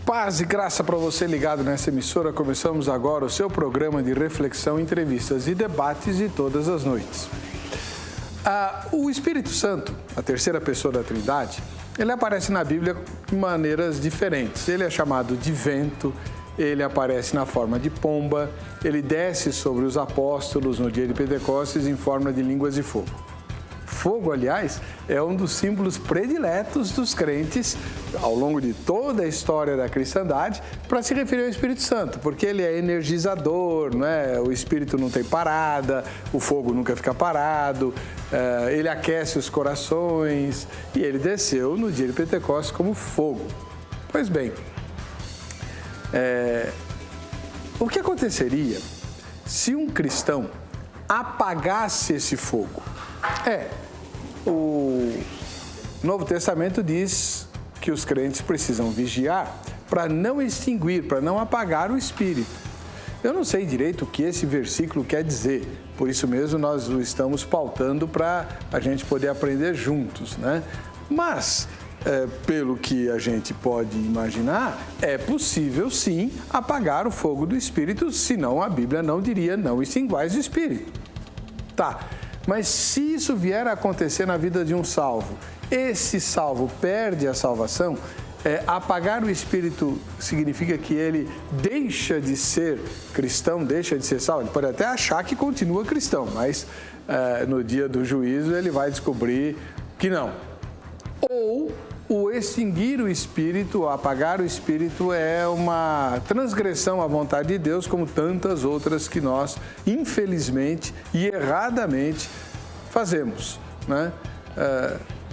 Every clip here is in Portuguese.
Paz e graça para você ligado nessa emissora. Começamos agora o seu programa de reflexão, entrevistas e debates de todas as noites. O Espírito Santo, a terceira pessoa da Trindade, ele aparece na Bíblia de maneiras diferentes. Ele é chamado de vento, ele aparece na forma de pomba, ele desce sobre os apóstolos no dia de Pentecostes em forma de línguas de fogo. Fogo, aliás, é um dos símbolos prediletos dos crentes ao longo de toda a história da cristandade para se referir ao Espírito Santo, porque ele é energizador, não é? O Espírito não tem parada, o fogo nunca fica parado, ele aquece os corações e ele desceu no dia de Pentecostes como fogo. Pois bem, o que aconteceria se um cristão apagasse esse fogo? O Novo Testamento diz que os crentes precisam vigiar para não extinguir, para não apagar o Espírito. Eu não sei direito o que esse versículo quer dizer, por isso mesmo nós o estamos pautando para a gente poder aprender juntos, né? Mas, pelo que a gente pode imaginar, é possível sim apagar o fogo do Espírito, senão a Bíblia não diria não extinguais o Espírito. Tá. Mas se isso vier a acontecer na vida de um salvo, esse salvo perde a salvação, apagar o Espírito significa que ele deixa de ser cristão, deixa de ser salvo. Ele pode até achar que continua cristão, mas no dia do juízo ele vai descobrir que não. Ou o extinguir o Espírito, apagar o Espírito é uma transgressão à vontade de Deus, como tantas outras que nós, infelizmente e erradamente, fazemos, né?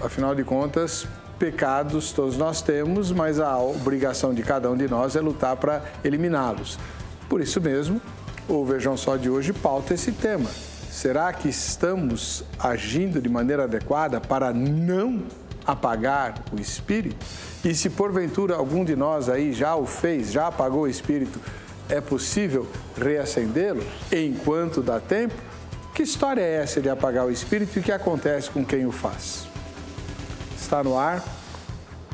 Afinal de contas, pecados todos nós temos, mas a obrigação de cada um de nós é lutar para eliminá-los. Por isso mesmo, o Vejam Só de hoje pauta esse tema. Será que estamos agindo de maneira adequada para não apagar o Espírito? E se porventura algum de nós aí já o fez, já apagou o Espírito, é possível reacendê-lo enquanto dá tempo? Que história é essa de apagar o Espírito e o que acontece com quem o faz? Está no ar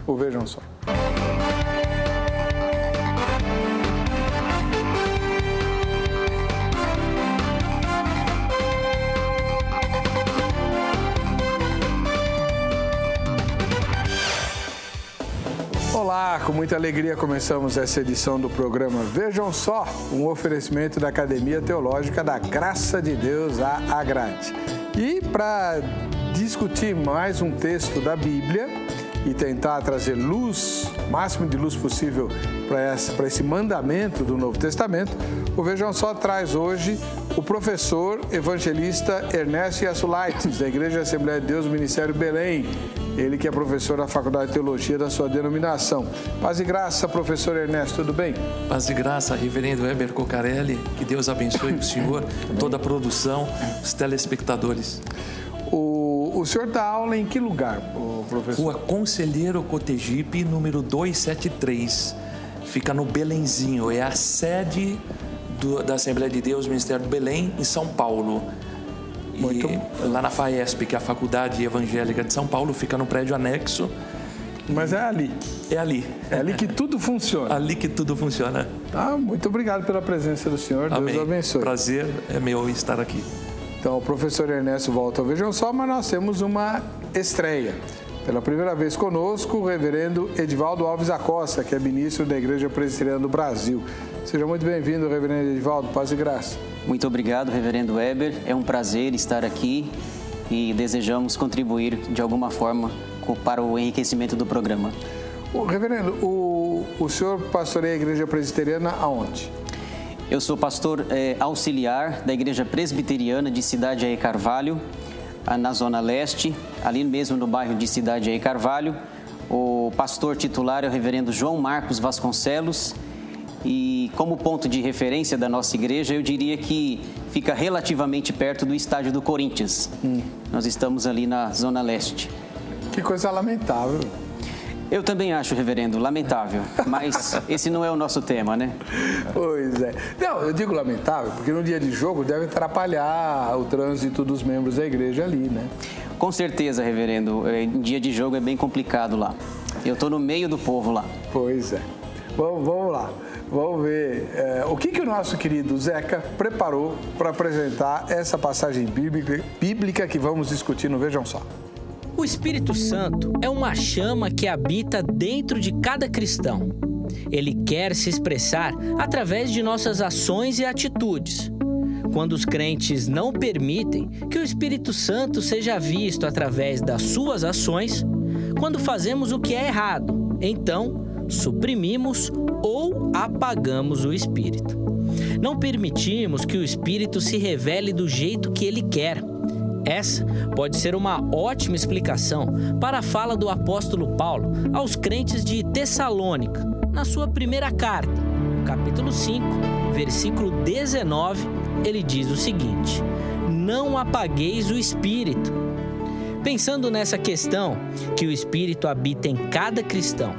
o Vejam Só. Olá, com muita alegria começamos essa edição do programa Vejam Só, um oferecimento da Academia Teológica da Graça de Deus, a Agrade. E para discutir mais um texto da Bíblia e tentar trazer luz, o máximo de luz possível para esse mandamento do Novo Testamento, o Vejam Só traz hoje o professor evangelista Ernesto Yassulaitis, da Igreja Assembleia de Deus, Ministério Belém. Ele que é professor da Faculdade de Teologia da sua denominação. Paz e graça, professor Ernesto, tudo bem? Paz e graça, reverendo Heber Cocarelli, que Deus abençoe o senhor, toda a produção, os telespectadores. O senhor dá aula em que lugar, professor? Rua Conselheiro Cotegipe, número 273. Fica no Belenzinho, é a sede da Assembleia de Deus, Ministério do Belém, em São Paulo. E lá na FAESP, que é a Faculdade Evangélica de São Paulo, fica no prédio anexo. Mas é ali? É ali. É ali que tudo funciona? Ali que tudo funciona. Muito obrigado pela presença do senhor. Amém. Deus abençoe. Prazer é meu estar aqui. Então, o professor Ernesto volta ao Vejam Só, mas nós temos uma estreia. Pela primeira vez conosco, o reverendo Edivaldo Alves Acosta, que é ministro da Igreja Presbiteriana do Brasil. Seja muito bem-vindo, reverendo Edivaldo. Paz e graça. Muito obrigado, reverendo Heber. É um prazer estar aqui e desejamos contribuir de alguma forma para o enriquecimento do programa. Reverendo, o senhor pastoreia a Igreja Presbiteriana aonde? Eu sou pastor auxiliar da Igreja Presbiteriana de Cidade Jair Carvalho, na Zona Leste, ali mesmo no bairro de Cidade Jair Carvalho. O pastor titular é o reverendo João Marcos Vasconcelos. E como ponto de referência da nossa igreja, eu diria que fica relativamente perto do estádio do Corinthians. Nós estamos ali na Zona Leste. Que coisa lamentável. Eu também acho, reverendo, lamentável, mas esse não é o nosso tema, né? Pois é. Não, eu digo lamentável porque no dia de jogo deve atrapalhar o trânsito dos membros da igreja ali, né? Com certeza, reverendo. Em dia de jogo é bem complicado lá. Eu estou no meio do povo lá. Pois é. Vamos lá, vamos ver o que o nosso querido Zeca preparou para apresentar essa passagem bíblica que vamos discutir no Vejam Só. O Espírito Santo é uma chama que habita dentro de cada cristão. Ele quer se expressar através de nossas ações e atitudes. Quando os crentes não permitem que o Espírito Santo seja visto através das suas ações, quando fazemos o que é errado, então suprimimos ou apagamos o Espírito. Não permitimos que o Espírito se revele do jeito que ele quer. Essa pode ser uma ótima explicação para a fala do apóstolo Paulo aos crentes de Tessalônica, na sua primeira carta, no capítulo 5, versículo 19, ele diz o seguinte: não apagueis o Espírito. Pensando nessa questão, que o Espírito habita em cada cristão,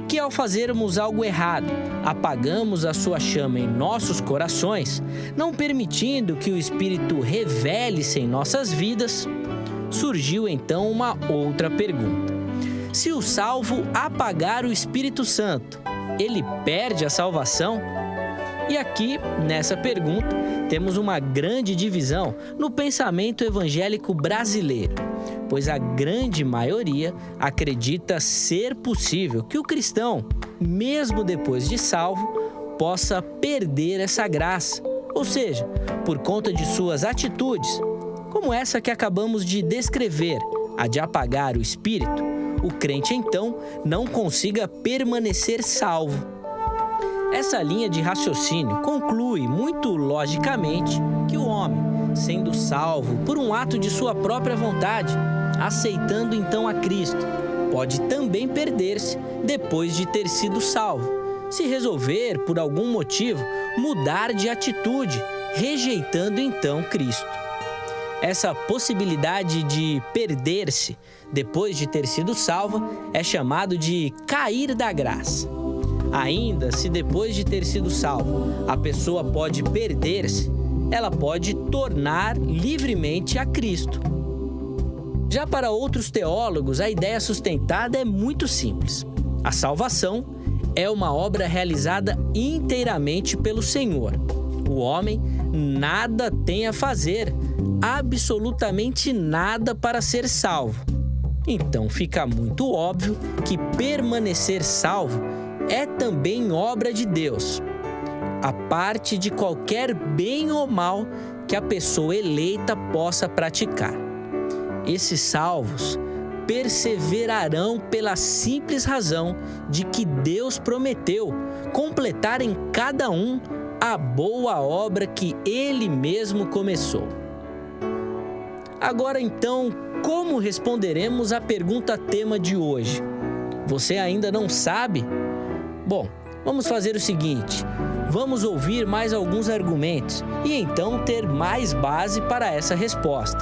que ao fazermos algo errado, apagamos a sua chama em nossos corações, não permitindo que o Espírito revele-se em nossas vidas, surgiu então uma outra pergunta. Se o salvo apagar o Espírito Santo, ele perde a salvação? E aqui, nessa pergunta, temos uma grande divisão no pensamento evangélico brasileiro, pois a grande maioria acredita ser possível que o cristão, mesmo depois de salvo, possa perder essa graça, ou seja, por conta de suas atitudes, como essa que acabamos de descrever, a de apagar o Espírito, o crente então não consiga permanecer salvo. Essa linha de raciocínio conclui muito logicamente que o homem, sendo salvo por um ato de sua própria vontade, aceitando então a Cristo, pode também perder-se depois de ter sido salvo, se resolver, por algum motivo, mudar de atitude, rejeitando então Cristo. Essa possibilidade de perder-se depois de ter sido salva é chamado de cair da graça. Ainda se depois de ter sido salvo, a pessoa pode perder-se, ela pode tornar livremente a Cristo. Já para outros teólogos, a ideia sustentada é muito simples. A salvação é uma obra realizada inteiramente pelo Senhor. O homem nada tem a fazer, absolutamente nada para ser salvo. Então fica muito óbvio que permanecer salvo é também obra de Deus, a parte de qualquer bem ou mal que a pessoa eleita possa praticar. Esses salvos perseverarão pela simples razão de que Deus prometeu completar em cada um a boa obra que Ele mesmo começou. Agora então, como responderemos à pergunta tema de hoje? Você ainda não sabe? Bom, vamos fazer o seguinte, vamos ouvir mais alguns argumentos e então ter mais base para essa resposta.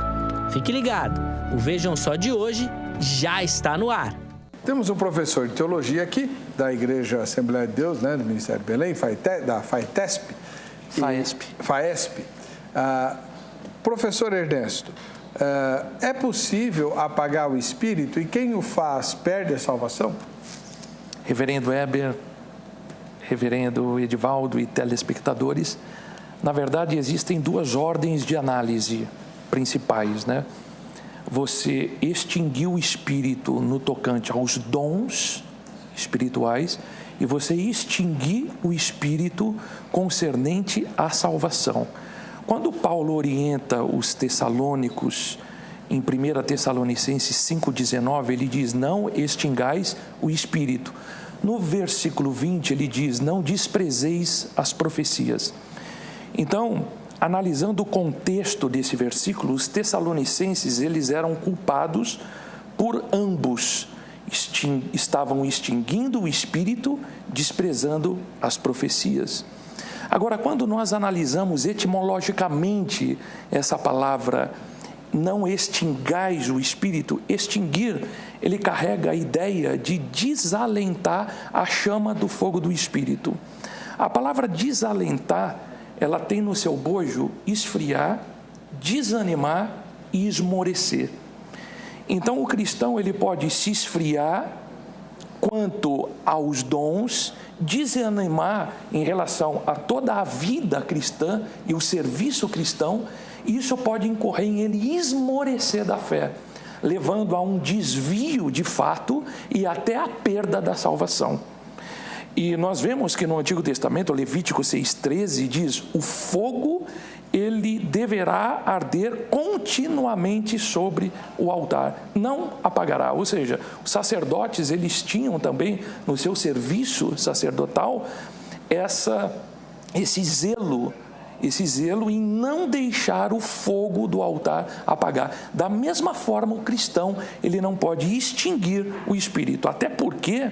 Fique ligado, o Vejam Só de hoje já está no ar. Temos um professor de teologia aqui, da Igreja Assembleia de Deus, né, do Ministério Belém, da FAETESP. FAESP. Professor Ernesto, é possível apagar o Espírito e quem o faz perde a salvação? Reverendo Weber, Reverendo Edivaldo e telespectadores, na verdade existem duas ordens de análise principais, né? Você extinguir o Espírito no tocante aos dons espirituais e você extinguir o Espírito concernente à salvação. Quando Paulo orienta os tessalônicos, em 1 Tessalonicenses 5,19, ele diz, não extingais o Espírito. No versículo 20, ele diz, não desprezeis as profecias. Então, analisando o contexto desse versículo, os tessalonicenses, eles eram culpados por ambos. Estavam extinguindo o Espírito, desprezando as profecias. Agora, quando nós analisamos etimologicamente essa palavra, não extingais o Espírito, extinguir, ele carrega a ideia de desalentar a chama do fogo do Espírito. A palavra desalentar, ela tem no seu bojo esfriar, desanimar e esmorecer. Então o cristão ele pode se esfriar quanto aos dons, desanimar em relação a toda a vida cristã e o serviço cristão, isso pode incorrer em ele esmorecer da fé, levando a um desvio de fato e até a perda da salvação. E nós vemos que no Antigo Testamento, Levítico 6,13 diz: o fogo, ele deverá arder continuamente sobre o altar, não apagará. Ou seja, os sacerdotes, eles tinham também no seu serviço sacerdotal esse zelo em não deixar o fogo do altar apagar. Da mesma forma, o cristão, ele não pode extinguir o Espírito, até porque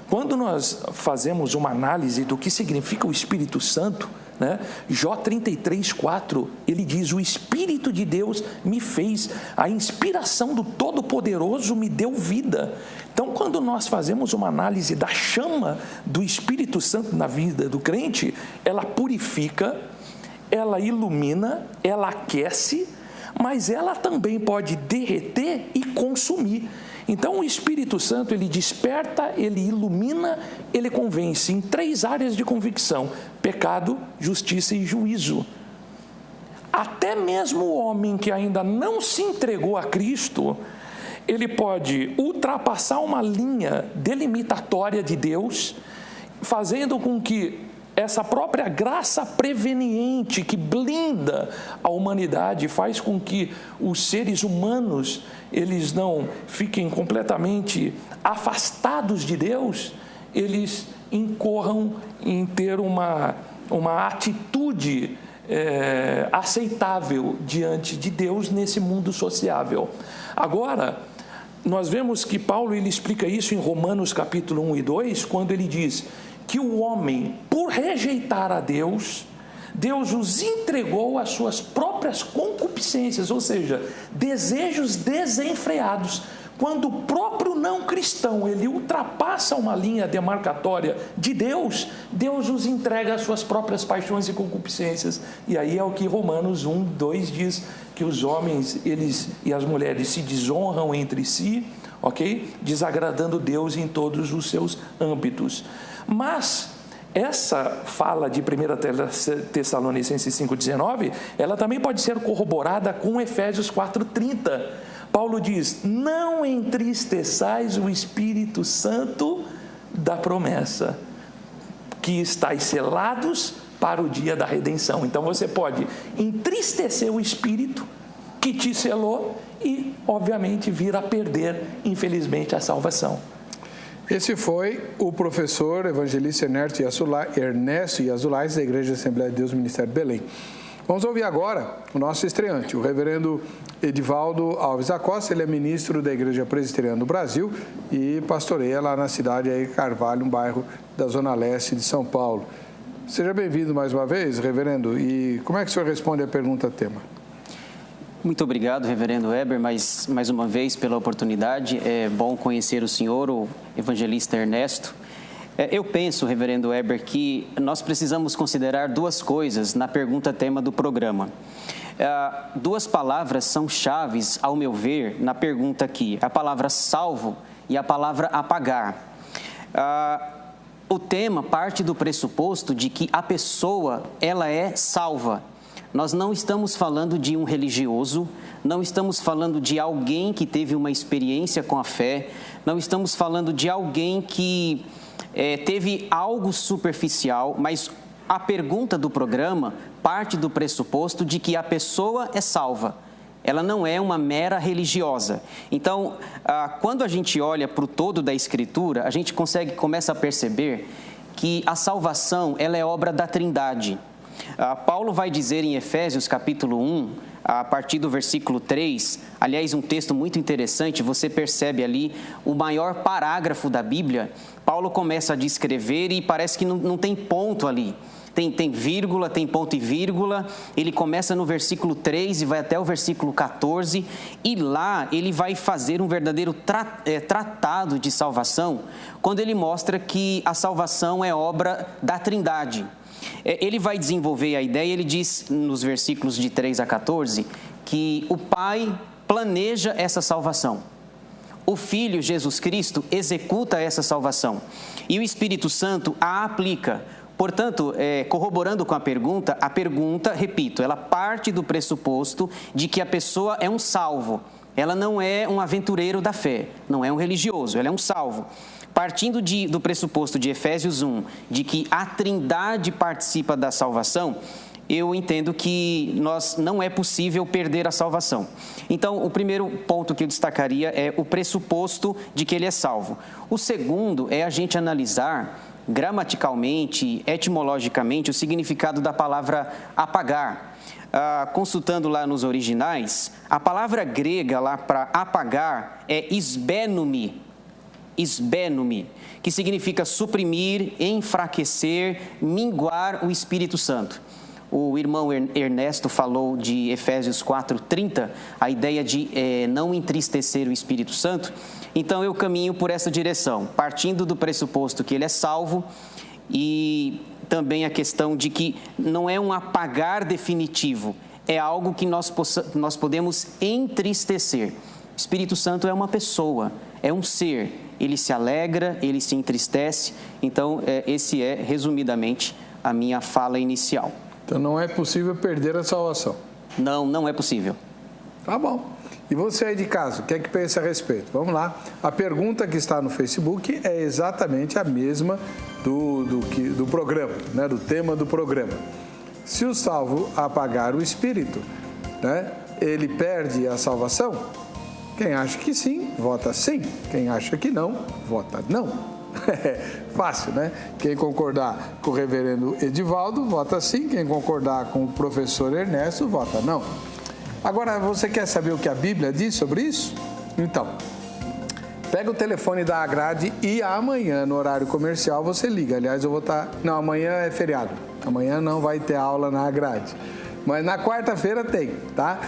quando nós fazemos uma análise do que significa o Espírito Santo, né? Jó 33,4, ele diz: o Espírito de Deus me fez, a inspiração do Todo-Poderoso me deu vida. Então, quando nós fazemos uma análise da chama do Espírito Santo na vida do crente, ela purifica, ela ilumina, ela aquece, mas ela também pode derreter e consumir. Então, o Espírito Santo, ele desperta, ele ilumina, ele convence em 3 áreas de convicção: pecado, justiça e juízo. Até mesmo o homem que ainda não se entregou a Cristo, ele pode ultrapassar uma linha delimitatória de Deus, fazendo com que essa própria graça preveniente que blinda a humanidade faz com que os seres humanos, eles não fiquem completamente afastados de Deus, eles incorram em ter uma atitude aceitável diante de Deus nesse mundo sociável. Agora, nós vemos que Paulo, ele explica isso em Romanos capítulo 1 e 2, quando ele diz que o homem, por rejeitar a Deus, Deus os entregou às suas próprias concupiscências, ou seja, desejos desenfreados. Quando o próprio não cristão, ele ultrapassa uma linha demarcatória de Deus, Deus os entrega às suas próprias paixões e concupiscências. E aí é o que Romanos 1, 2 diz, que os homens e as mulheres se desonram entre si, ok? Desagradando Deus em todos os seus âmbitos. Mas essa fala de 1 Tessalonicenses 5,19, ela também pode ser corroborada com Efésios 4,30. Paulo diz: não entristeçais o Espírito Santo da promessa, que estáis selados para o dia da redenção. Então você pode entristecer o Espírito que te selou e, obviamente, vir a perder, infelizmente, a salvação. Esse foi o professor evangelista Ernesto Yazulais, da Igreja Assembleia de Deus, Ministério de Belém. Vamos ouvir agora o nosso estreante, o reverendo Edivaldo Alves Acosta. Ele é ministro da Igreja Presbiteriana do Brasil e pastoreia lá na cidade de Carvalho, um bairro da Zona Leste de São Paulo. Seja bem-vindo mais uma vez, reverendo. E como é que o senhor responde à pergunta tema? Muito obrigado, reverendo Weber, mais uma vez pela oportunidade. É bom conhecer o senhor, o evangelista Ernesto. Eu penso, reverendo Weber, que nós precisamos considerar 2 coisas na pergunta tema do programa. 2 palavras são chaves, ao meu ver, na pergunta aqui: a palavra salvo e a palavra apagar. O tema parte do pressuposto de que a pessoa, ela é salva. Nós não estamos falando de um religioso, não estamos falando de alguém que teve uma experiência com a fé, não estamos falando de alguém que teve algo superficial, mas a pergunta do programa parte do pressuposto de que a pessoa é salva. Ela não é uma mera religiosa. Então, quando a gente olha para o todo da Escritura, a gente começa a perceber que a salvação, ela é obra da Trindade. Paulo vai dizer em Efésios capítulo 1, a partir do versículo 3, aliás, um texto muito interessante, você percebe ali o maior parágrafo da Bíblia. Paulo começa a descrever e parece que não tem ponto ali. Tem vírgula, tem ponto e vírgula. Ele começa no versículo 3 e vai até o versículo 14. E lá ele vai fazer um verdadeiro tratado de salvação, quando ele mostra que a salvação é obra da Trindade. Ele vai desenvolver a ideia, ele diz nos versículos de 3 a 14, que o Pai planeja essa salvação. o Filho Jesus Cristo executa essa salvação e o Espírito Santo a aplica. Portanto, corroborando com a pergunta, repito, ela parte do pressuposto de que a pessoa é um salvo. Ela não é um aventureiro da fé, não é um religioso, ela é um salvo. Partindo do pressuposto de Efésios 1, de que a Trindade participa da salvação, eu entendo que não é possível perder a salvação. Então, o primeiro ponto que eu destacaria é o pressuposto de que ele é salvo. O segundo é a gente analisar gramaticalmente, etimologicamente, o significado da palavra apagar. Consultando lá nos originais, a palavra grega lá para apagar é isbenumi, que significa suprimir, enfraquecer, minguar o Espírito Santo. O irmão Ernesto falou de Efésios 4:30, a ideia de não entristecer o Espírito Santo. Então, eu caminho por essa direção, partindo do pressuposto que ele é salvo e também a questão de que não é um apagar definitivo, é algo que nós podemos entristecer. O Espírito Santo é uma pessoa, é um ser, ele se alegra, ele se entristece. Então, esse é, resumidamente, a minha fala inicial. Então, não é possível perder a salvação? Não é possível. Tá bom. E você aí de casa, o que é que pensa a respeito? Vamos lá. A pergunta que está no Facebook é exatamente a mesma do programa, né? Do tema do programa. Se o salvo apagar o espírito, né? Ele perde a salvação? Quem acha que sim, vota sim. Quem acha que não, vota não. Fácil, né? Quem concordar com o reverendo Edivaldo, vota sim. Quem concordar com o professor Ernesto, vota não. Agora, você quer saber o que a Bíblia diz sobre isso? Então, pega o telefone da Agrade e amanhã, no horário comercial, você liga. Aliás, eu vou estar... Não, amanhã é feriado. Amanhã não vai ter aula na Agrade. Mas na quarta-feira tem, tá?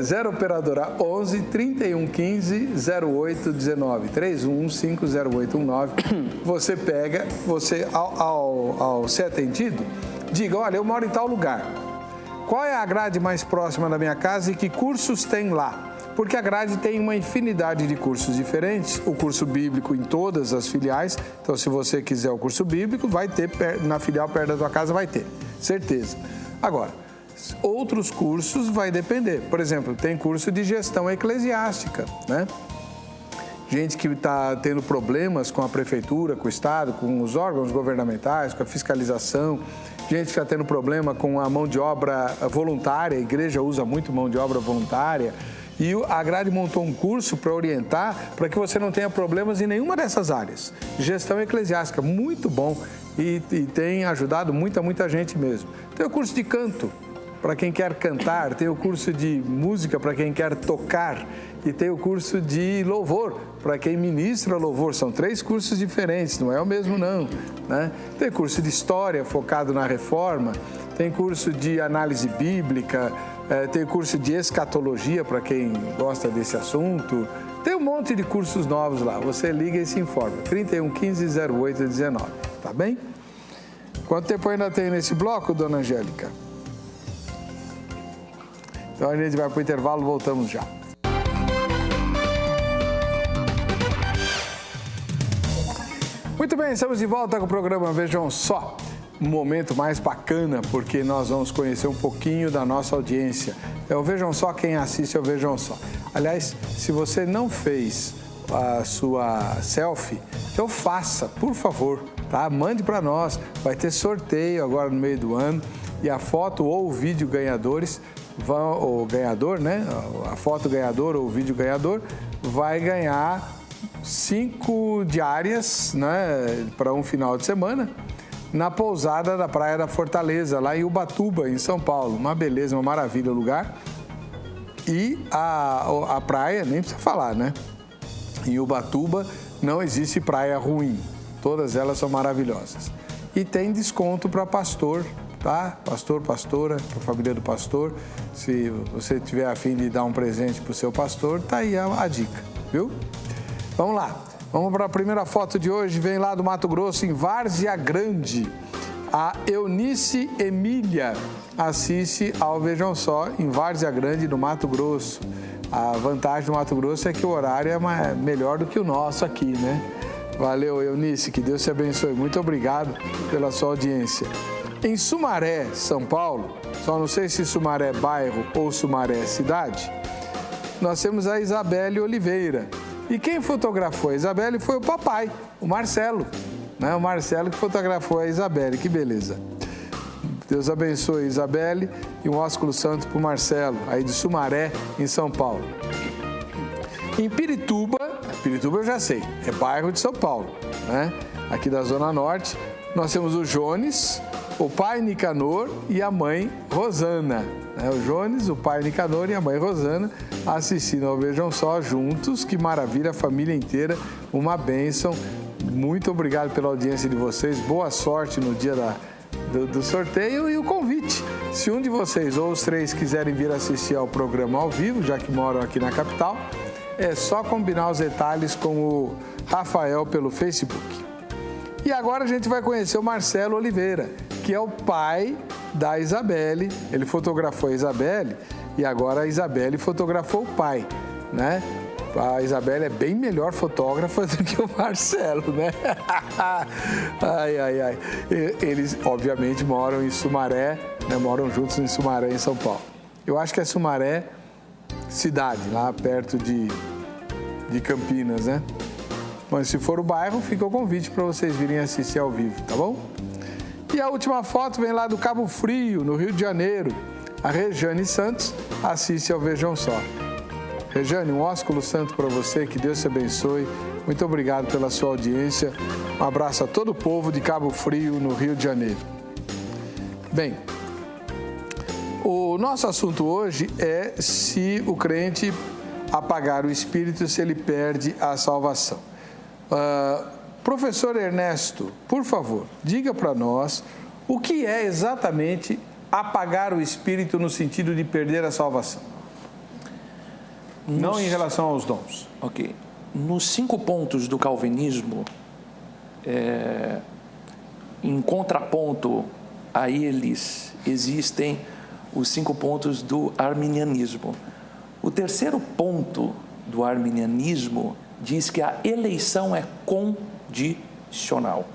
0 operadora 11 31 15 08 19 315 0819. Você pega, ao ser atendido, diga, olha, eu moro em tal lugar. Qual é a grade mais próxima da minha casa e que cursos tem lá? Porque a grade tem uma infinidade de cursos diferentes, o curso bíblico em todas as filiais. Então, se você quiser o curso bíblico, vai ter na filial perto da tua casa, vai ter, certeza. Agora, outros cursos vai depender. Por exemplo, tem curso de gestão eclesiástica, né? Gente que está tendo problemas com a prefeitura, com o Estado, com os órgãos governamentais, com a fiscalização. Gente que está tendo problema com a mão de obra voluntária, a igreja usa muito mão de obra voluntária. E a Grade montou um curso para orientar, para que você não tenha problemas em nenhuma dessas áreas. Gestão eclesiástica, muito bom e tem ajudado muita gente mesmo. Tem o curso de canto, para quem quer cantar, tem o curso de música para quem quer tocar e tem o curso de louvor para quem ministra louvor. São 3 cursos diferentes, não é o mesmo não, né? Tem curso de história focado na reforma, tem curso de análise bíblica, tem curso de escatologia para quem gosta desse assunto. Tem um monte de cursos novos lá, você liga e se informa. 31 15 08 19, tá bem? Quanto tempo ainda tem nesse bloco, dona Angélica? Então a gente vai para o intervalo, voltamos já. Muito bem, estamos de volta com o programa Vejam Só. Um momento mais bacana, porque nós vamos conhecer um pouquinho da nossa audiência. É o Vejam Só, quem assiste é o Vejam Só. Aliás, se você não fez a sua selfie, então faça, por favor, tá? Mande para nós, vai ter sorteio agora no meio do ano e a foto ou o vídeo ganhadores o ganhador, né? A foto ganhador ou o vídeo ganhador vai ganhar 5 diárias, né? Para um final de semana na pousada da Praia da Fortaleza, lá em Ubatuba, em São Paulo. Uma beleza, uma maravilha o lugar. E a praia, nem precisa falar, né? Em Ubatuba não existe praia ruim. Todas elas são maravilhosas. E tem desconto para pastor, tá? Pastor, pastora, para a família do pastor. Se você tiver a fim de dar um presente para o seu pastor, tá aí a dica, viu? Vamos lá. Vamos para a primeira foto de hoje. Vem lá do Mato Grosso, em Várzea Grande. A Eunice Emília assiste ao Vejam Só, em Várzea Grande, no Mato Grosso. A vantagem do Mato Grosso é que o horário é melhor do que o nosso aqui, né? Valeu, Eunice, que Deus te abençoe. Muito obrigado pela sua audiência. Em Sumaré, São Paulo, só não sei se Sumaré é bairro ou Sumaré é cidade, nós temos a Isabelle Oliveira. E quem fotografou a Isabelle foi o papai, o Marcelo, né? O Marcelo que fotografou a Isabelle, que beleza. Deus abençoe, Isabelle, e um ósculo santo para o Marcelo, aí de Sumaré, em São Paulo. Em Pirituba eu já sei, é bairro de São Paulo, né? Aqui da Zona Norte, nós temos o Jones, o pai Nicanor e a mãe Rosana. Né? O Jones, o pai Nicanor e a mãe Rosana assistindo ao Vejam Só juntos. Que maravilha, a família inteira, uma bênção. Muito obrigado pela audiência de vocês, boa sorte no dia do sorteio e o convite. Se um de vocês ou os três quiserem vir assistir ao programa ao vivo, já que moram aqui na capital, é só combinar os detalhes com o Rafael pelo Facebook. E agora a gente vai conhecer o Marcelo Oliveira, que é o pai da Isabelle. Ele fotografou a Isabelle e agora a Isabelle fotografou o pai, né? A Isabelle é bem melhor fotógrafa do que o Marcelo, né? Ai. Eles, obviamente, moram em Sumaré, né? Moram juntos em Sumaré, em São Paulo. Eu acho que é Sumaré cidade, lá perto de Campinas, né? Mas se for o bairro, fica o convite para vocês virem assistir ao vivo, tá bom? E a última foto vem lá do Cabo Frio, no Rio de Janeiro. A Rejane Santos assiste ao Vejam Só. Rejane, um ósculo santo para você, que Deus te abençoe. Muito obrigado pela sua audiência. Um abraço a todo o povo de Cabo Frio, no Rio de Janeiro. Bem, o nosso assunto hoje é se o crente apagar o espírito, se ele perde a salvação. Professor Ernesto, por favor, diga para nós o que é exatamente apagar o espírito no sentido de perder a salvação. Não em relação aos dons. Ok. Nos 5 pontos do calvinismo, em contraponto a eles, existem os 5 pontos do arminianismo. O terceiro ponto do arminianismo diz que a eleição é condicional.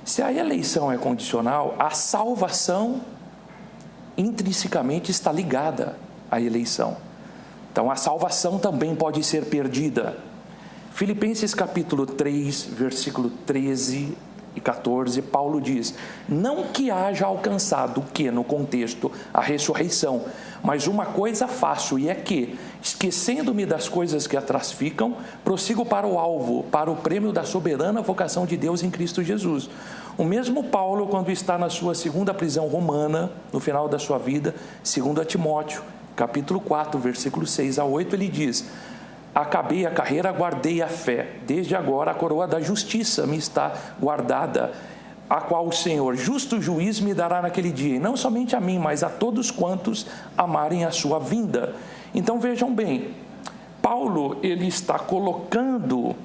Se a eleição é condicional, a salvação intrinsecamente está ligada à eleição. Então, a salvação também pode ser perdida. Filipenses capítulo 3, versículo 13 e 14, Paulo diz: não que haja alcançado o que, no contexto, a ressurreição, mas uma coisa faço, e é que, esquecendo-me das coisas que atrás ficam, prossigo para o alvo, para o prêmio da soberana vocação de Deus em Cristo Jesus. O mesmo Paulo, quando está na sua segunda prisão romana, no final da sua vida, 2 Timóteo, capítulo 4, versículo 6 a 8, ele diz: acabei a carreira, guardei a fé. Desde agora a coroa da justiça me está guardada, a qual o Senhor, justo juiz, me dará naquele dia, e não somente a mim, mas a todos quantos amarem a sua vinda. Então vejam bem, Paulo, ele está colocando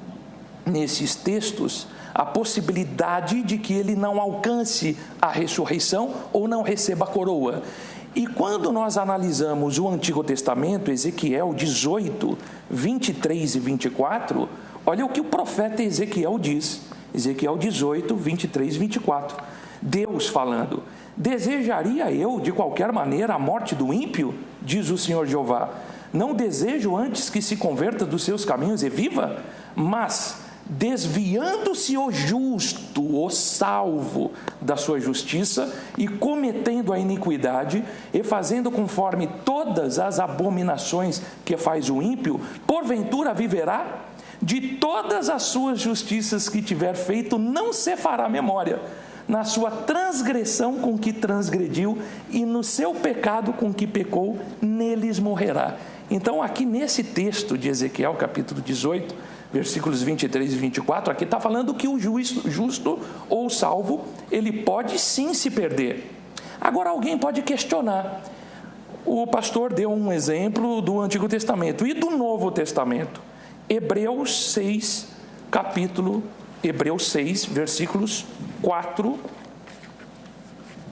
nesses textos a possibilidade de que ele não alcance a ressurreição ou não receba a coroa. E quando nós analisamos o Antigo Testamento, Ezequiel 18, 23 e 24, olha o que o profeta Ezequiel diz. Ezequiel 18, 23 e 24. Deus falando: desejaria eu, de qualquer maneira, a morte do ímpio? Diz o Senhor Jeová. Não desejo antes que se converta dos seus caminhos e viva? Mas, desviando-se o justo, o salvo da sua justiça, e cometendo a iniquidade, e fazendo conforme todas as abominações que faz o ímpio, porventura viverá? De todas as suas justiças que tiver feito, não se fará memória. Na sua transgressão com que transgrediu, e no seu pecado com que pecou, neles morrerá. Então, aqui nesse texto de Ezequiel, capítulo 18, versículos 23 e 24, aqui está falando que o justo ou salvo, ele pode sim se perder. Agora, alguém pode questionar. O pastor deu um exemplo do Antigo Testamento e do Novo Testamento. Hebreus 6, versículos 4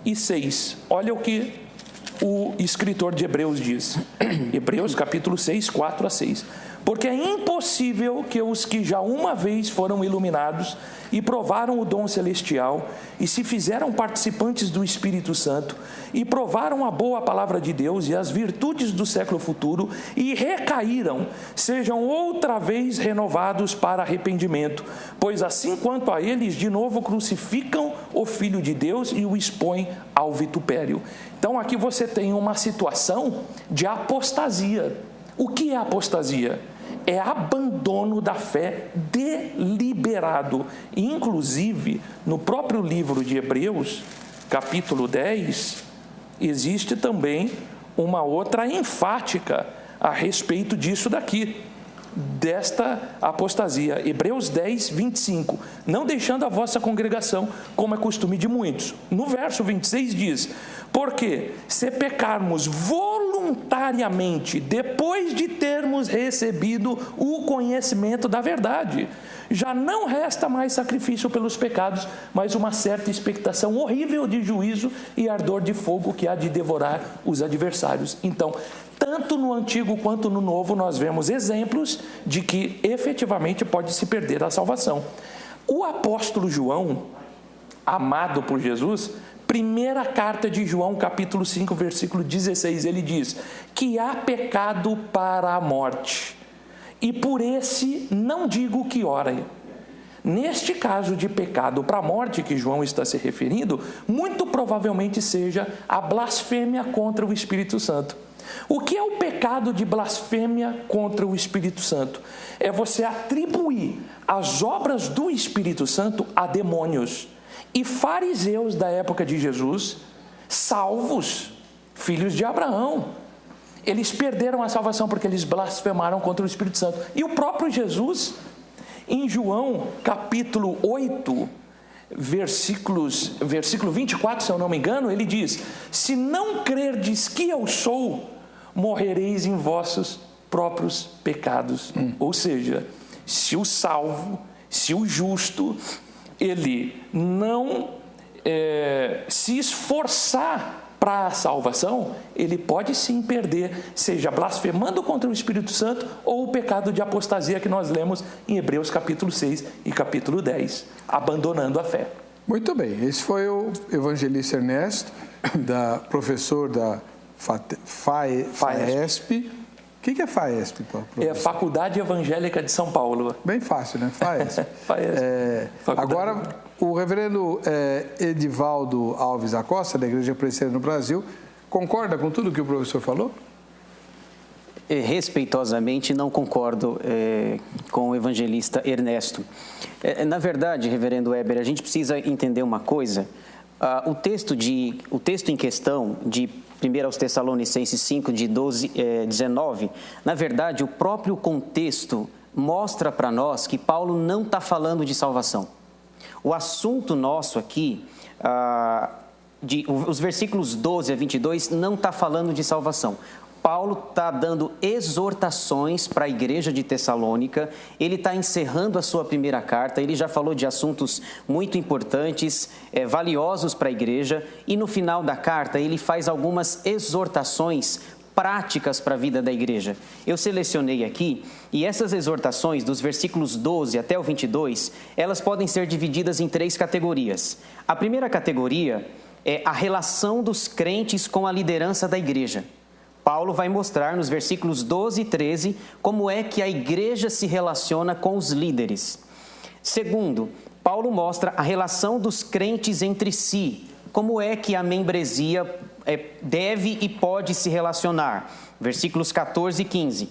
e 6. Olha o que o escritor de Hebreus diz. Hebreus capítulo 6, 4 a 6. Porque é impossível que os que já uma vez foram iluminados e provaram o dom celestial e se fizeram participantes do Espírito Santo e provaram a boa palavra de Deus e as virtudes do século futuro e recaíram, sejam outra vez renovados para arrependimento, pois assim quanto a eles de novo crucificam o Filho de Deus e o expõem ao vitupério. Então aqui você tem uma situação de apostasia. O que é apostasia? É abandono da fé deliberado. Inclusive, no próprio livro de Hebreus, capítulo 10, existe também uma outra enfática a respeito disso daqui, desta apostasia. Hebreus 10, 25. Não deixando a vossa congregação, como é costume de muitos. No verso 26 diz: porque se pecarmos voluntariamente, depois de termos recebido o conhecimento da verdade, já não resta mais sacrifício pelos pecados, mas uma certa expectação horrível de juízo e ardor de fogo que há de devorar os adversários. Então, tanto no Antigo quanto no Novo, nós vemos exemplos de que efetivamente pode se perder a salvação. O apóstolo João, amado por Jesus, primeira carta de João, capítulo 5, versículo 16, ele diz que há pecado para a morte, e por esse não digo que orem. Neste caso de pecado para a morte que João está se referindo, muito provavelmente seja a blasfêmia contra o Espírito Santo. O que é o pecado de blasfêmia contra o Espírito Santo? É você atribuir as obras do Espírito Santo a demônios. E fariseus da época de Jesus, salvos, filhos de Abraão, eles perderam a salvação porque eles blasfemaram contra o Espírito Santo. E o próprio Jesus, em João capítulo 8, versículo 24, se eu não me engano, ele diz: se não crerdes que eu sou, morrereis em vossos próprios pecados. Ou seja, se o salvo, se o justo, ele não se esforçar para a salvação, ele pode sim perder, seja blasfemando contra o Espírito Santo ou o pecado de apostasia que nós lemos em Hebreus capítulo 6 e capítulo 10, abandonando a fé. Muito bem, esse foi o evangelista Ernesto, professor da FAESP. O que é FAESP, professor? É a Faculdade Evangélica de São Paulo. Bem fácil, né? FAESP. FAESP. Agora, o reverendo Edivaldo Alves Acosta, da Igreja Presbiteriana no Brasil, concorda com tudo que o professor falou? Respeitosamente, não concordo com o evangelista Ernesto. Na verdade, reverendo Weber, a gente precisa entender uma coisa. O texto em questão, de 1 aos Tessalonicenses 5, de 19, na verdade, o próprio contexto mostra para nós que Paulo não está falando de salvação. O assunto nosso aqui, os versículos 12 a 22, não está falando de salvação. Paulo está dando exortações para a igreja de Tessalônica, ele está encerrando a sua primeira carta, ele já falou de assuntos muito importantes, valiosos para a igreja, e no final da carta ele faz algumas exortações práticas para a vida da igreja. Eu selecionei aqui, e essas exortações, dos versículos 12 até o 22, elas podem ser divididas em 3 categorias. A primeira categoria é a relação dos crentes com a liderança da igreja. Paulo vai mostrar nos versículos 12 e 13 como é que a igreja se relaciona com os líderes. Segundo, Paulo mostra a relação dos crentes entre si, como é que a membresia deve e pode se relacionar. Versículos 14 e 15.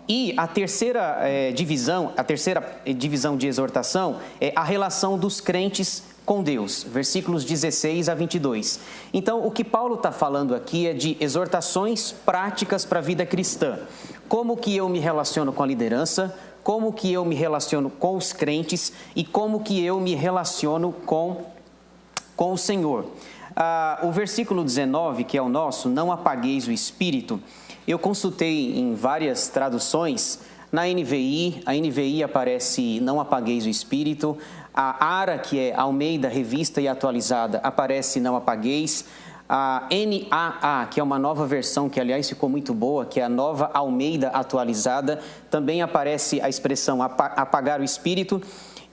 E a terceira divisão de exortação é a relação dos crentes com Deus, versículos 16 a 22. Então, o que Paulo está falando aqui é de exortações práticas para a vida cristã. Como que eu me relaciono com a liderança, como que eu me relaciono com os crentes e como que eu me relaciono com o Senhor. O versículo 19, que é o nosso, não apagueis o espírito, eu consultei em várias traduções. Na NVI, a NVI aparece não apagueis o espírito. A ARA, que é Almeida, Revista e Atualizada, aparece não apagueis. A NAA, que é uma nova versão, que aliás ficou muito boa, que é a Nova Almeida Atualizada, também aparece a expressão apagar o espírito.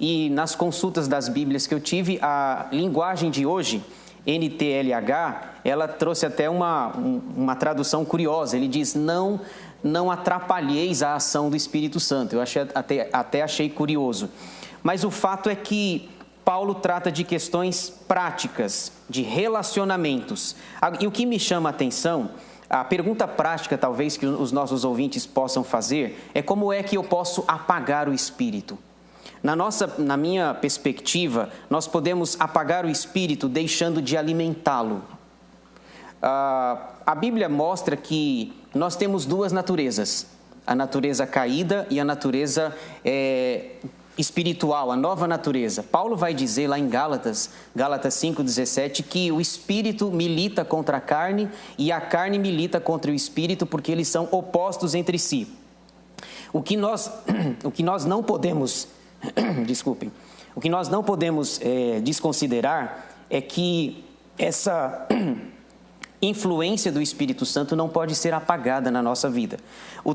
E nas consultas das Bíblias que eu tive, a linguagem de hoje, NTLH, ela trouxe até uma tradução curiosa. Ele diz, não atrapalheis a ação do Espírito Santo. Eu até achei curioso. Mas o fato é que Paulo trata de questões práticas, de relacionamentos. E o que me chama a atenção, a pergunta prática talvez que os nossos ouvintes possam fazer, é como é que eu posso apagar o espírito? Na minha perspectiva, nós podemos apagar o espírito deixando de alimentá-lo. A Bíblia mostra que nós temos duas naturezas, a natureza caída e a natureza espiritual, a nova natureza. Paulo vai dizer lá em Gálatas 5,17, que o espírito milita contra a carne e a carne milita contra o espírito, porque eles são opostos entre si. O que nós não podemos, desculpem, o que nós não podemos desconsiderar é que essa influência do Espírito Santo não pode ser apagada na nossa vida.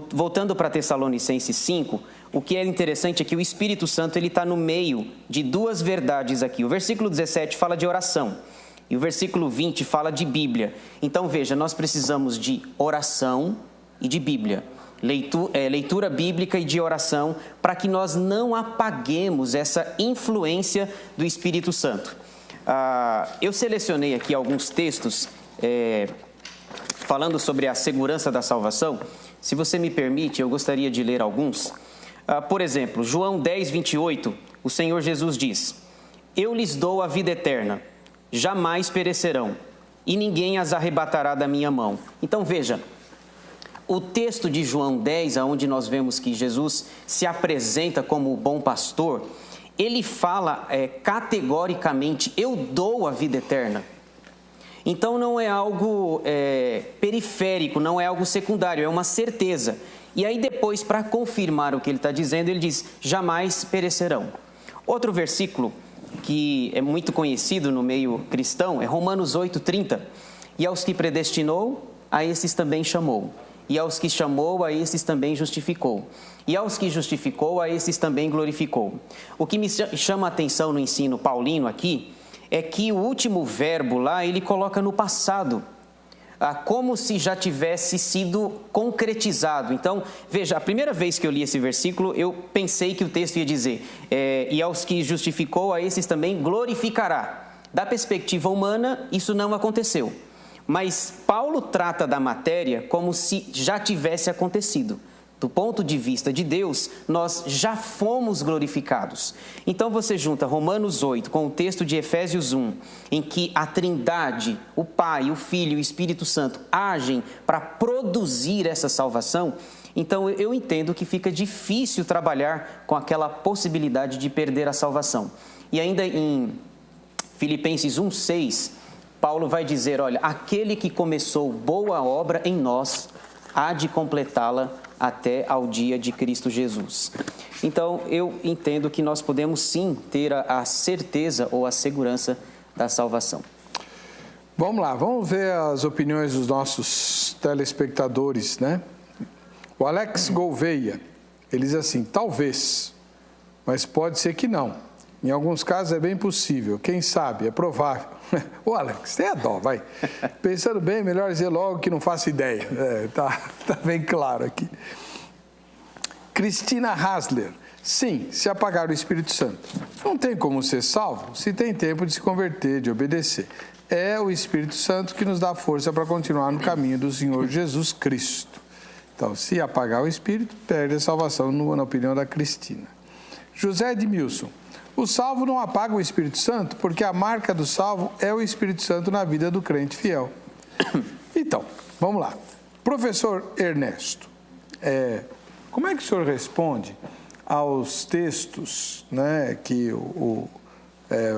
Voltando para Tessalonicenses 5, o que é interessante é que o Espírito Santo está no meio de duas verdades aqui. O versículo 17 fala de oração e o versículo 20 fala de Bíblia. Então veja, nós precisamos de oração e de Bíblia. Leitura bíblica e de oração, para que nós não apaguemos essa influência do Espírito Santo. Eu selecionei aqui alguns textos falando sobre a segurança da salvação. Se você me permite, eu gostaria de ler alguns. Por exemplo, João 10, 28, o Senhor Jesus diz: eu lhes dou a vida eterna, jamais perecerão, e ninguém as arrebatará da minha mão. Então veja, o texto de João 10, onde nós vemos que Jesus se apresenta como o bom pastor, ele fala categoricamente, eu dou a vida eterna. Então não é algo periférico, não é algo secundário, é uma certeza. E aí depois, para confirmar o que ele está dizendo, ele diz, jamais perecerão. Outro versículo que é muito conhecido no meio cristão é Romanos 8:30. E aos que predestinou, a esses também chamou. E aos que chamou, a esses também justificou. E aos que justificou, a esses também glorificou. O que me chama a atenção no ensino paulino aqui é que o último verbo lá, ele coloca no passado, como se já tivesse sido concretizado. Então, veja, a primeira vez que eu li esse versículo, eu pensei que o texto ia dizer, e aos que justificou, a esses também glorificará. Da perspectiva humana, isso não aconteceu. Mas Paulo trata da matéria como se já tivesse acontecido. Do ponto de vista de Deus, nós já fomos glorificados. Então você junta Romanos 8 com o texto de Efésios 1, em que a Trindade, o Pai, o Filho e o Espírito Santo agem para produzir essa salvação. Então eu entendo que fica difícil trabalhar com aquela possibilidade de perder a salvação. E ainda em Filipenses 1:6, Paulo vai dizer, olha, aquele que começou boa obra em nós, há de completá-la até ao dia de Cristo Jesus. Então, eu entendo que nós podemos sim ter a certeza ou a segurança da salvação. Vamos lá, vamos ver as opiniões dos nossos telespectadores, né? O Alex Gouveia, ele diz assim, talvez, mas pode ser que não. Em alguns casos é bem possível, quem sabe, é provável. Ô Alex, tenha dó, vai. Pensando bem, melhor dizer logo que não faço ideia. Tá bem claro aqui. Cristina Hasler, sim, se apagar o Espírito Santo. Não tem como ser salvo se tem tempo de se converter, de obedecer. É o Espírito Santo que nos dá força para continuar no caminho do Senhor Jesus Cristo. Então, se apagar o Espírito, perde a salvação, na opinião da Cristina. José Edmilson. O salvo não apaga o Espírito Santo, porque a marca do salvo é o Espírito Santo na vida do crente fiel. Então, vamos lá. Professor Ernesto, como é que o senhor responde aos textos, né, que o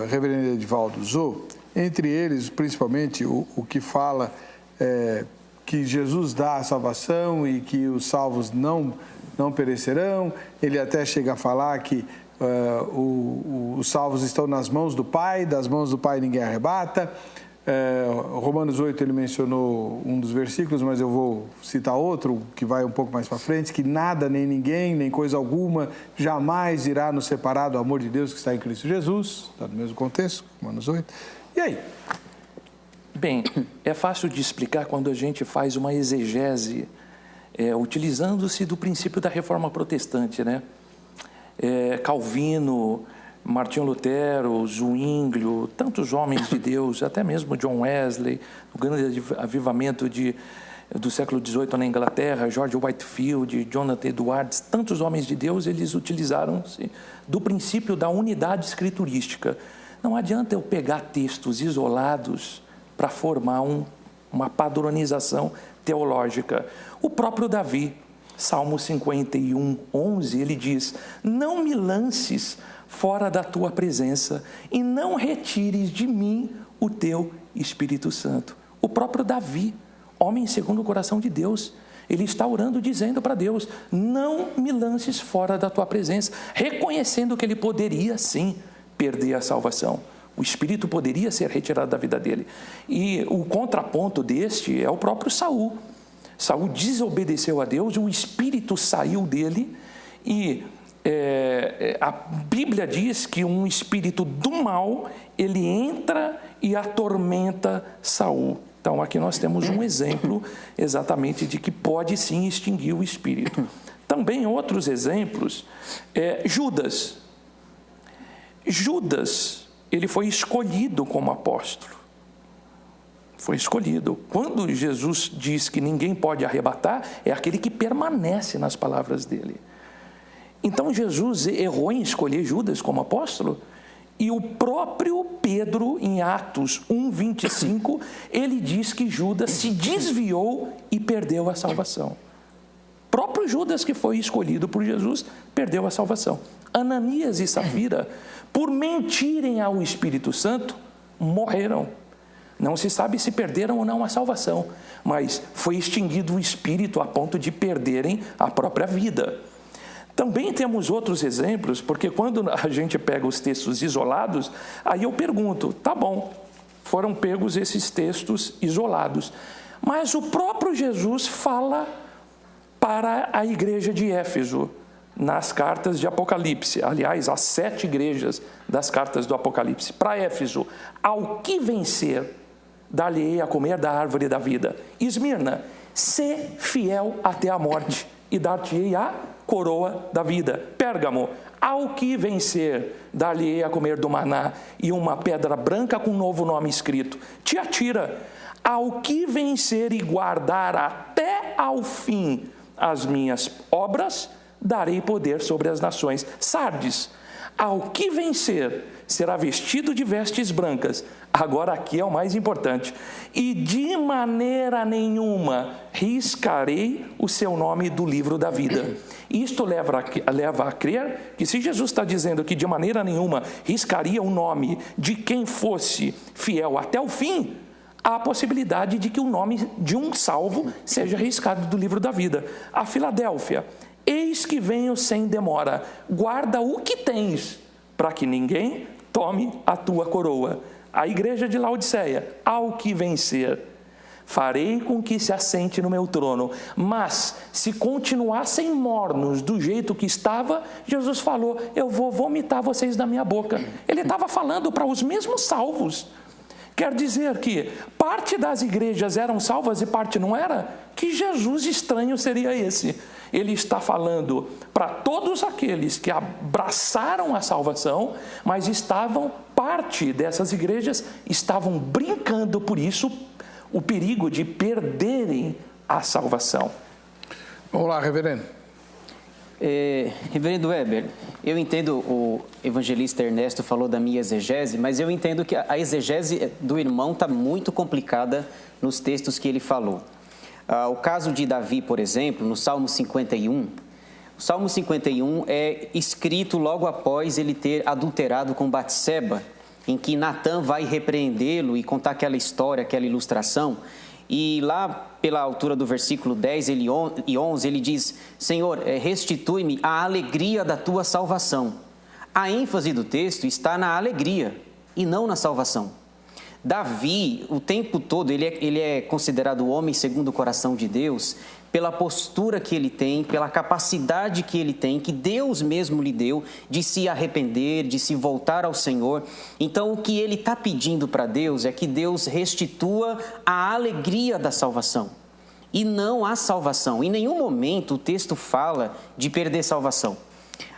reverendo Edivaldo usou, entre eles, principalmente, o que fala que Jesus dá a salvação e que os salvos não perecerão? Ele até chega a falar que os salvos estão nas mãos do Pai, das mãos do Pai ninguém arrebata. Romanos 8, ele mencionou um dos versículos, mas eu vou citar outro, que vai um pouco mais para frente, que nada, nem ninguém, nem coisa alguma, jamais irá nos separar do amor de Deus que está em Cristo Jesus. Está no mesmo contexto, Romanos 8. E aí? Bem, é fácil de explicar quando a gente faz uma exegese, utilizando-se do princípio da Reforma Protestante, né? Calvino, Martinho Lutero, Zwinglio, tantos homens de Deus, até mesmo John Wesley, o grande avivamento do século XVIII na Inglaterra, George Whitefield, Jonathan Edwards, tantos homens de Deus, eles utilizaram-se do princípio da unidade escriturística. Não adianta eu pegar textos isolados para formar uma padronização teológica. O próprio Davi, Salmo 51, 11, ele diz: não me lances fora da tua presença e não retires de mim o teu Espírito Santo. O próprio Davi, homem segundo o coração de Deus, ele está orando dizendo para Deus: não me lances fora da tua presença, reconhecendo que ele poderia sim perder a salvação. O Espírito poderia ser retirado da vida dele. E o contraponto deste é o próprio Saul. Saul desobedeceu a Deus, o Espírito saiu dele e a Bíblia diz que um espírito do mal, ele entra e atormenta Saul. Então aqui nós temos um exemplo exatamente de que pode sim extinguir o espírito. Também outros exemplos, Judas. Judas, ele foi escolhido como apóstolo. Foi escolhido. Quando Jesus diz que ninguém pode arrebatar, é aquele que permanece nas palavras dele. Então Jesus errou em escolher Judas como apóstolo, e o próprio Pedro, em Atos 1:25, ele diz que Judas se desviou e perdeu a salvação. Próprio Judas, que foi escolhido por Jesus, perdeu a salvação. Ananias e Safira, por mentirem ao Espírito Santo, morreram. Não se sabe se perderam ou não a salvação, mas foi extinguido o espírito a ponto de perderem a própria vida. Também temos outros exemplos, porque quando a gente pega os textos isolados, aí eu pergunto, tá bom, foram pegos esses textos isolados, mas o próprio Jesus fala para a igreja de Éfeso, nas cartas de Apocalipse, aliás, as 7 igrejas das cartas do Apocalipse, para Éfeso: ao que vencer, dar-lhe-ei a comer da árvore da vida. Esmirna, sê fiel até a morte, e dar-te-ei a coroa da vida. Pérgamo, ao que vencer, dar-lhe-ei a comer do maná e uma pedra branca com um novo nome escrito. Tiatira, ao que vencer e guardar até ao fim as minhas obras, darei poder sobre as nações. Sardes, ao que vencer, será vestido de vestes brancas. Agora aqui é o mais importante. E de maneira nenhuma riscarei o seu nome do livro da vida. Isto leva a crer que se Jesus está dizendo que de maneira nenhuma riscaria o nome de quem fosse fiel até o fim, há a possibilidade de que o nome de um salvo seja riscado do livro da vida. A Filadélfia, eis que venho sem demora, guarda o que tens, para que ninguém tome a tua coroa. A igreja de Laodiceia, ao que vencer, farei com que se assente no meu trono. Mas, se continuassem mornos do jeito que estava, Jesus falou: eu vou vomitar vocês da minha boca. Ele estava falando para os mesmos salvos. Quer dizer que parte das igrejas eram salvas e parte não era? Que Jesus estranho seria esse? Ele está falando para todos aqueles que abraçaram a salvação, mas parte dessas igrejas estavam brincando por isso, o perigo de perderem a salvação. Vamos lá, reverendo. Reverendo Weber, eu entendo, o evangelista Ernesto falou da minha exegese, mas eu entendo que a exegese do irmão está muito complicada nos textos que ele falou. O caso de Davi, por exemplo, no Salmo 51, o Salmo 51 é escrito logo após ele ter adulterado com Batseba, em que Natã vai repreendê-lo e contar aquela história, aquela ilustração. E lá, pela altura do versículo 10 e 11, ele diz: Senhor, restitui-me a alegria da tua salvação. A ênfase do texto está na alegria e não na salvação. Davi, o tempo todo, ele é considerado o homem segundo o coração de Deus pela postura que ele tem, pela capacidade que ele tem, que Deus mesmo lhe deu de se arrepender, de se voltar ao Senhor. Então, o que ele está pedindo para Deus é que Deus restitua a alegria da salvação e não a salvação. Em nenhum momento o texto fala de perder salvação.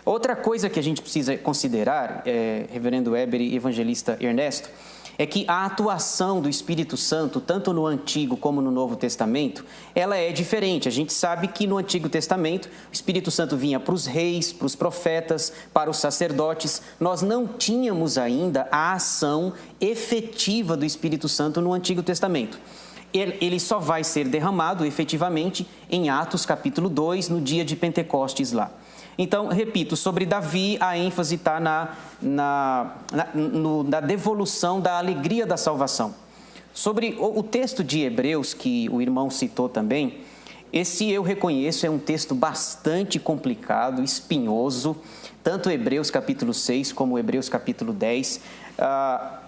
Outra coisa que a gente precisa considerar, reverendo Weber e evangelista Ernesto, é que a atuação do Espírito Santo, tanto no Antigo como no Novo Testamento, ela é diferente. A gente sabe que no Antigo Testamento, o Espírito Santo vinha para os reis, para os profetas, para os sacerdotes. Nós não tínhamos ainda a ação efetiva do Espírito Santo no Antigo Testamento. Ele só vai ser derramado efetivamente em Atos capítulo 2, no dia de Pentecostes lá. Então, repito, sobre Davi, a ênfase está na devolução da alegria da salvação. Sobre o texto de Hebreus, que o irmão citou também, esse eu reconheço é um texto bastante complicado, espinhoso, tanto Hebreus capítulo 6 como Hebreus capítulo 10.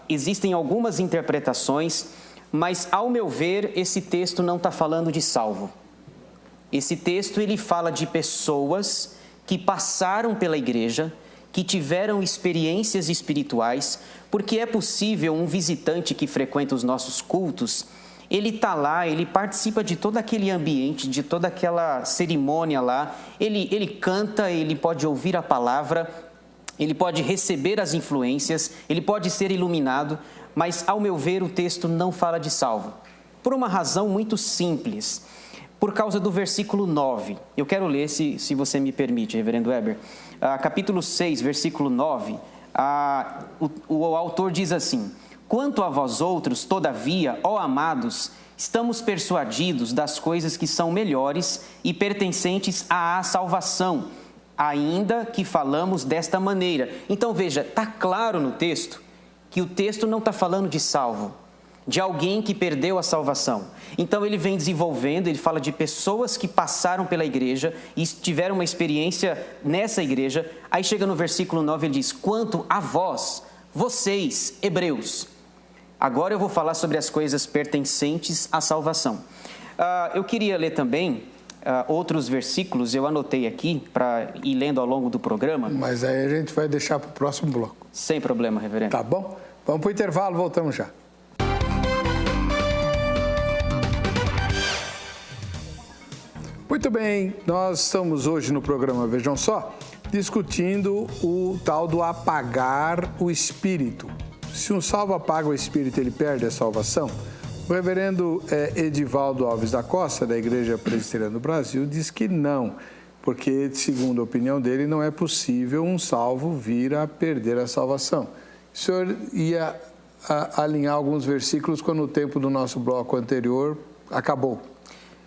Existem algumas interpretações, mas, ao meu ver, esse texto não está falando de salvo. Esse texto, ele fala de pessoas que passaram pela igreja, que tiveram experiências espirituais, porque é possível um visitante que frequenta os nossos cultos, ele está lá, ele participa de todo aquele ambiente, de toda aquela cerimônia lá, ele canta, ele pode ouvir a palavra, ele pode receber as influências, ele pode ser iluminado, mas, ao meu ver, o texto não fala de salvo. Por uma razão muito simples. Por causa do versículo 9. Eu quero ler, se você me permite, reverendo Weber. Capítulo 6, versículo 9, o autor diz assim: quanto a vós outros, todavia, ó amados, estamos persuadidos das coisas que são melhores e pertencentes à salvação, ainda que falamos desta maneira. Então, veja, está claro no texto que o texto não está falando de salvo, de alguém que perdeu a salvação. Então ele vem desenvolvendo, ele fala de pessoas que passaram pela igreja e tiveram uma experiência nessa igreja. Aí chega no versículo 9, ele diz: quanto a vós, vocês, hebreus. Agora eu vou falar sobre as coisas pertencentes à salvação. Eu queria ler também outros versículos, eu anotei aqui para ir lendo ao longo do programa. Mas aí a gente vai deixar para o próximo bloco. Sem problema, reverendo. Tá bom? Vamos para o intervalo, voltamos já. Muito bem, nós estamos hoje no programa, vejam só, discutindo o tal do apagar o espírito. Se um salvo apaga o espírito, ele perde a salvação? O reverendo Edivaldo Alves da Costa, da Igreja Presbiteriana do Brasil, diz que não, porque, segundo a opinião dele, não é possível um salvo vir a perder a salvação. O senhor ia alinhar alguns versículos quando o tempo do nosso bloco anterior acabou.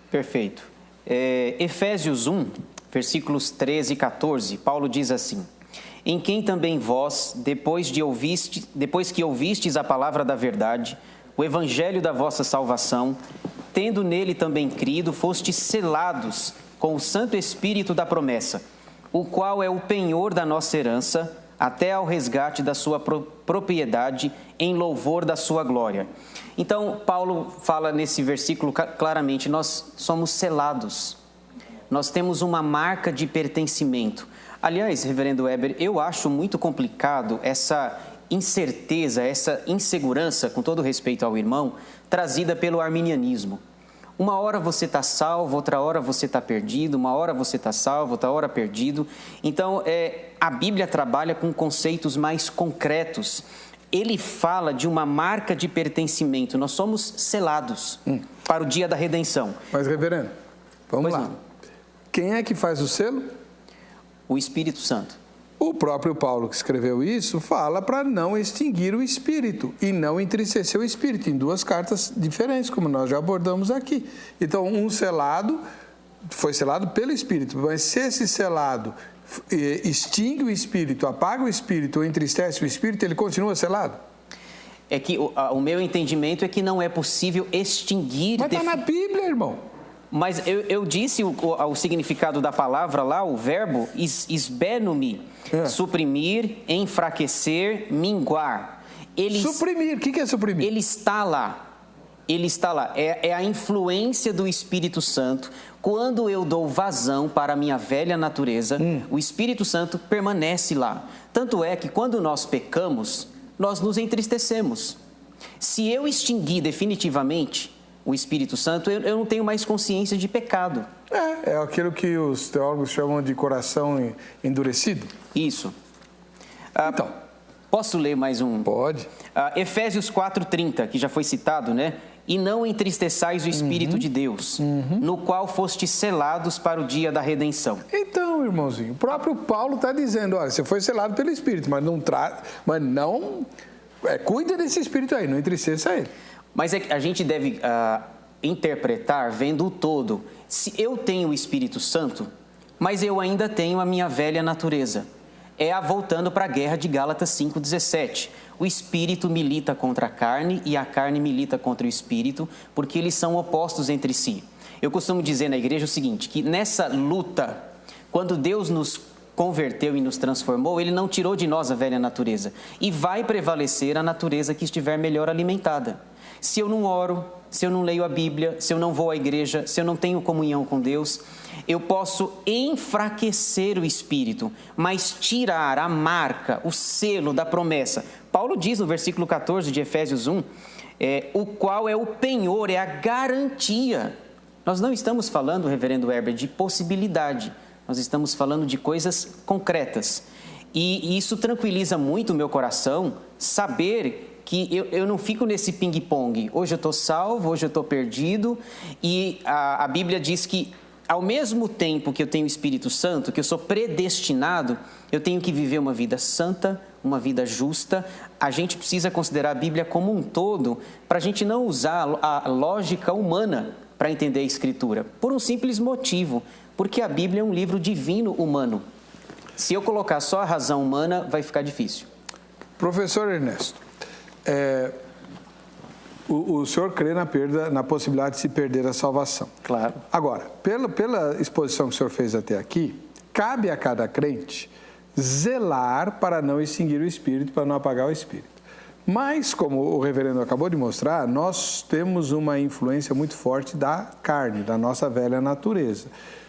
Perfeito. Efésios 1, versículos 13 e 14, Paulo diz assim: em quem também vós, depois que ouvistes a palavra da verdade, o evangelho da vossa salvação, tendo nele também crido, fostes selados com o Santo Espírito da promessa, o qual é o penhor da nossa herança, até ao resgate da sua propriedade, em louvor da sua glória. Então, Paulo fala nesse versículo claramente, nós somos selados, nós temos uma marca de pertencimento. Aliás, reverendo Weber, eu acho muito complicado essa incerteza, essa insegurança, com todo respeito ao irmão, trazida pelo arminianismo. Uma hora você está salvo, outra hora você está perdido, uma hora você está salvo, outra hora perdido. Então, a Bíblia trabalha com conceitos mais concretos. Ele fala de uma marca de pertencimento. Nós somos selados para o dia da redenção. Mas, reverendo, vamos lá. Não. Quem é que faz o selo? O Espírito Santo. O próprio Paulo, que escreveu isso, fala para não extinguir o Espírito e não entristecer o Espírito, em duas cartas diferentes, como nós já abordamos aqui. Então, um selado foi selado pelo Espírito, mas se esse selado extingue o Espírito, apaga o Espírito ou entristece o Espírito, ele continua selado? É que o meu entendimento é que não é possível extinguir... Mas está na Bíblia, irmão. Mas eu disse o significado da palavra lá, o verbo, esbeno-me, suprimir, enfraquecer, minguar. Suprimir, o que é suprimir? Ele está lá. Ele está lá. É a influência do Espírito Santo. Quando eu dou vazão para a minha velha natureza, o Espírito Santo permanece lá. Tanto é que quando nós pecamos, nós nos entristecemos. Se eu extinguir definitivamente o Espírito Santo, eu não tenho mais consciência de pecado. É aquilo que os teólogos chamam de coração endurecido. Isso. Então, posso ler mais um? Pode. Efésios 4:30, que já foi citado, né? E não entristeçais o Espírito de Deus, no qual fostes selados para o dia da redenção. Então, irmãozinho, o próprio Paulo está dizendo, olha, você foi selado pelo Espírito, mas não cuida desse Espírito aí, não entristeça ele. Mas a gente deve interpretar vendo o todo. Se eu tenho o Espírito Santo, mas eu ainda tenho a minha velha natureza. Voltando para a guerra de Gálatas 5:17. O Espírito milita contra a carne e a carne milita contra o Espírito, porque eles são opostos entre si. Eu costumo dizer na igreja o seguinte, que nessa luta, quando Deus nos converteu e nos transformou, Ele não tirou de nós a velha natureza. E vai prevalecer a natureza que estiver melhor alimentada. Se eu não oro, se eu não leio a Bíblia, se eu não vou à igreja, se eu não tenho comunhão com Deus, eu posso enfraquecer o Espírito, mas tirar a marca, o selo da promessa. Paulo diz no versículo 14 de Efésios 1, o qual é o penhor, é a garantia. Nós não estamos falando, reverendo Herbert, de possibilidade, nós estamos falando de coisas concretas. E isso tranquiliza muito o meu coração, saber que eu não fico nesse ping-pong. Hoje eu estou salvo, hoje eu estou perdido. E a Bíblia diz que, ao mesmo tempo que eu tenho o Espírito Santo, que eu sou predestinado, eu tenho que viver uma vida santa, uma vida justa. A gente precisa considerar a Bíblia como um todo, para a gente não usar a lógica humana para entender a Escritura. Por um simples motivo, porque a Bíblia é um livro divino humano. Se eu colocar só a razão humana, vai ficar difícil. Professor Ernesto, o senhor crê na possibilidade de se perder a salvação. Claro. Agora, pela exposição que o senhor fez até aqui, cabe a cada crente zelar para não extinguir o Espírito, para não apagar o Espírito. Mas, como o reverendo acabou de mostrar, nós temos uma influência muito forte da carne, da nossa velha natureza.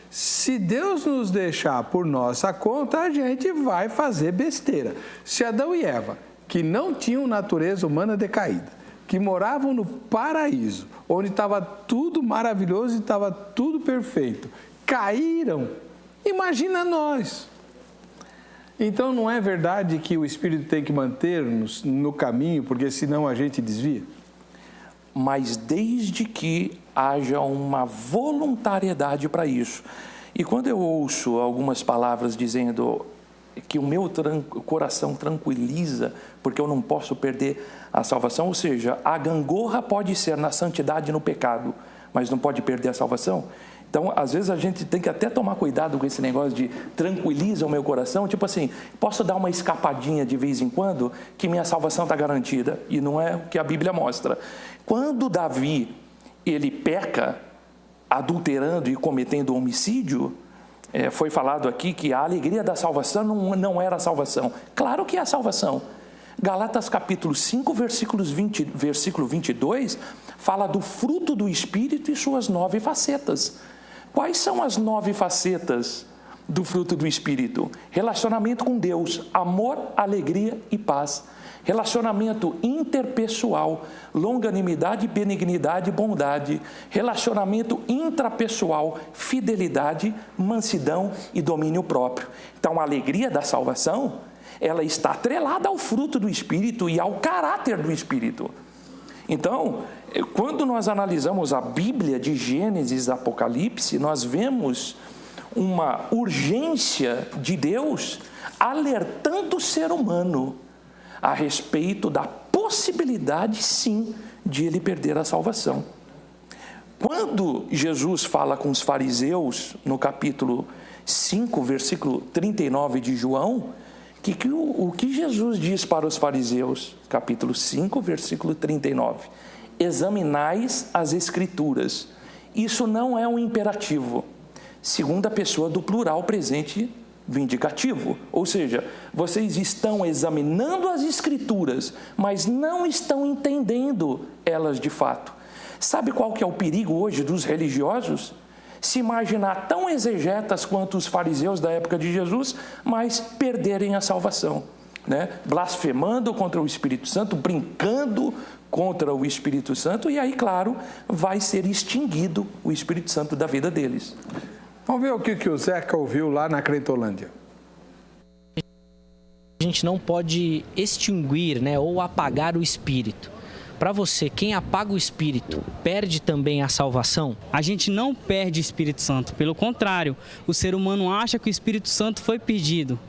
Se Deus nos deixar por nossa conta, a gente vai fazer besteira. Se Adão e Eva, que não tinham natureza humana decaída, que moravam no paraíso, onde estava tudo maravilhoso e estava tudo perfeito, caíram, imagina nós. Então não é verdade que o Espírito tem que manter-nos no caminho, porque senão a gente desvia? Mas desde que haja uma voluntariedade para isso. E quando eu ouço algumas palavras dizendo que o meu coração tranquiliza, porque eu não posso perder a salvação, ou seja, a gangorra pode ser na santidade e no pecado, mas não pode perder a salvação. Então, às vezes a gente tem que até tomar cuidado com esse negócio de tranquiliza o meu coração, tipo assim, posso dar uma escapadinha de vez em quando que minha salvação está garantida, e não é o que a Bíblia mostra. Quando Davi, ele peca, adulterando e cometendo homicídio, foi falado aqui que a alegria da salvação não era a salvação. Claro que é a salvação. Galatas capítulo 5, versículo 22, fala do fruto do Espírito e suas 9 facetas. Quais são as 9 facetas do fruto do Espírito? Relacionamento com Deus, amor, alegria e paz. Relacionamento interpessoal, longanimidade, benignidade e bondade. Relacionamento intrapessoal, fidelidade, mansidão e domínio próprio. Então, a alegria da salvação, ela está atrelada ao fruto do Espírito e ao caráter do Espírito. Então, quando nós analisamos a Bíblia de Gênesis e Apocalipse, nós vemos uma urgência de Deus alertando o ser humano a respeito da possibilidade, sim, de ele perder a salvação. Quando Jesus fala com os fariseus, no capítulo 5, versículo 39 de João, o que Jesus diz para os fariseus? Capítulo 5, versículo 39. Examinais as Escrituras. Isso não é um imperativo. Segunda pessoa do plural presente vindicativo, ou seja, vocês estão examinando as Escrituras, mas não estão entendendo elas de fato. Sabe qual que é o perigo hoje dos religiosos? Se imaginar tão exegetas quanto os fariseus da época de Jesus, mas perderem a salvação, né? Blasfemando contra o Espírito Santo, brincando contra o Espírito Santo, e aí, claro, vai ser extinguido o Espírito Santo da vida deles. Vamos ver o que o Zeca ouviu lá na Crentolândia. A gente não pode extinguir, né, ou apagar o Espírito. Para você, quem apaga o Espírito, perde também a salvação? A gente não perde o Espírito Santo, pelo contrário, o ser humano acha que o Espírito Santo foi perdido.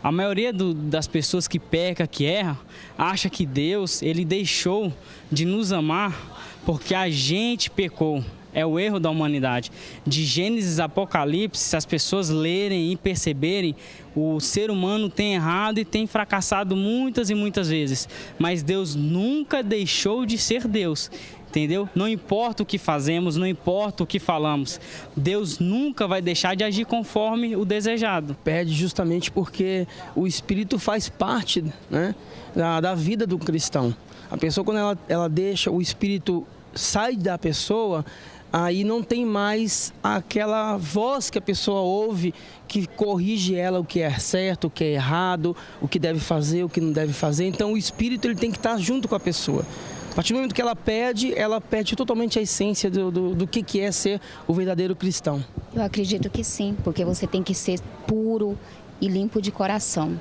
A maioria das pessoas que peca, que erra, acha que Deus, ele deixou de nos amar porque a gente pecou. É o erro da humanidade. De Gênesis a Apocalipse, se as pessoas lerem e perceberem, o ser humano tem errado e tem fracassado muitas e muitas vezes. Mas Deus nunca deixou de ser Deus, entendeu? Não importa o que fazemos, não importa o que falamos, Deus nunca vai deixar de agir conforme o desejado. Perde justamente porque o Espírito faz parte, né, da vida do cristão. A pessoa, quando ela deixa o Espírito sai da pessoa, aí não tem mais aquela voz que a pessoa ouve que corrige ela o que é certo, o que é errado, o que deve fazer, o que não deve fazer. Então o Espírito ele tem que estar junto com a pessoa. A partir do momento que ela perde totalmente a essência do que é ser o verdadeiro cristão. Eu acredito que sim, porque você tem que ser puro e limpo de coração,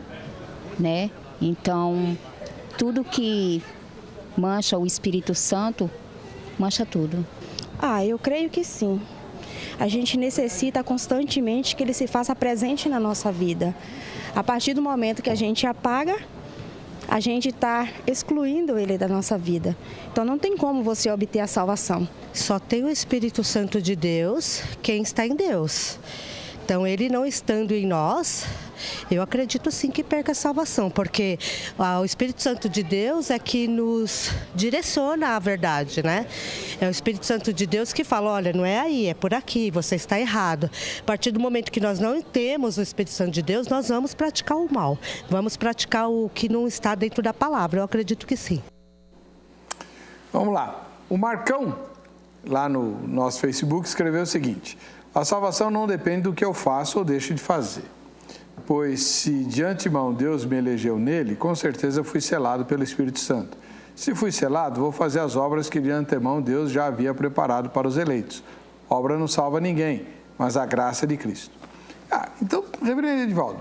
né? Então, tudo que mancha o Espírito Santo, mancha tudo. Eu creio que sim. A gente necessita constantemente que ele se faça presente na nossa vida. A partir do momento que a gente apaga, a gente está excluindo ele da nossa vida. Então não tem como você obter a salvação. Só tem o Espírito Santo de Deus quem está em Deus. Então ele não estando em nós, eu acredito sim que perca a salvação, porque o Espírito Santo de Deus é que nos direciona à verdade, né? É o Espírito Santo de Deus que fala, olha, não é aí, é por aqui, você está errado. A partir do momento que nós não temos o Espírito Santo de Deus, nós vamos praticar o mal, vamos praticar o que não está dentro da palavra, eu acredito que sim. Vamos lá, o Marcão, lá no nosso Facebook, escreveu o seguinte: a salvação não depende do que eu faço ou deixo de fazer. Pois se de antemão Deus me elegeu nele, com certeza fui selado pelo Espírito Santo. Se fui selado, vou fazer as obras que de antemão Deus já havia preparado para os eleitos. Obra não salva ninguém, mas a graça de Cristo. Então, reverendo Edivaldo,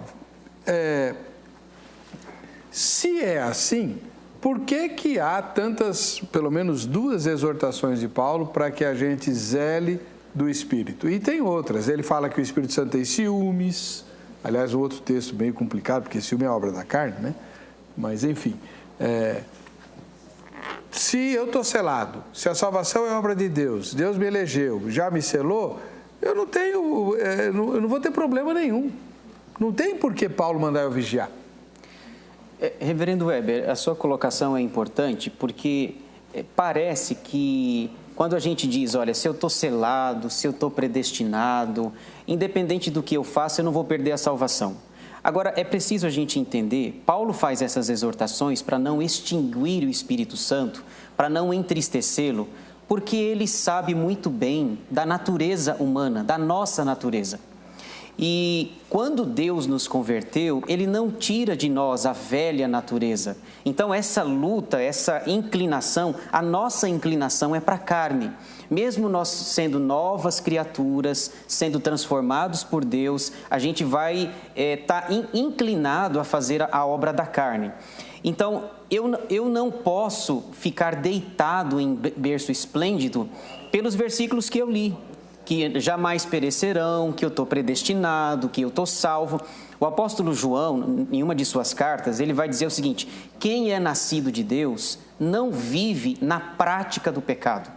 se é assim, por que há tantas, pelo menos 2 exortações de Paulo para que a gente zele do Espírito? E tem outras, ele fala que o Espírito Santo tem ciúmes. Aliás, um outro texto meio complicado, porque ciúme é obra da carne, né? Mas, enfim, se eu estou selado, se a salvação é obra de Deus, Deus me elegeu, já me selou, eu não vou ter problema nenhum. Não tem por que Paulo mandar eu vigiar. Reverendo Weber, a sua colocação é importante porque parece que quando a gente diz, olha, se eu estou selado, se eu estou predestinado, independente do que eu faço, eu não vou perder a salvação. Agora, é preciso a gente entender, Paulo faz essas exortações para não extinguir o Espírito Santo, para não entristecê-lo, porque ele sabe muito bem da natureza humana, da nossa natureza. E quando Deus nos converteu, Ele não tira de nós a velha natureza. Então essa luta, essa inclinação, a nossa inclinação é para a carne. Mesmo nós sendo novas criaturas, sendo transformados por Deus, a gente vai estar inclinado a fazer a obra da carne. Então eu não posso ficar deitado em berço esplêndido pelos versículos que eu li. Que jamais perecerão, que eu estou predestinado, que eu estou salvo. O apóstolo João, em uma de suas cartas, ele vai dizer o seguinte: quem é nascido de Deus não vive na prática do pecado.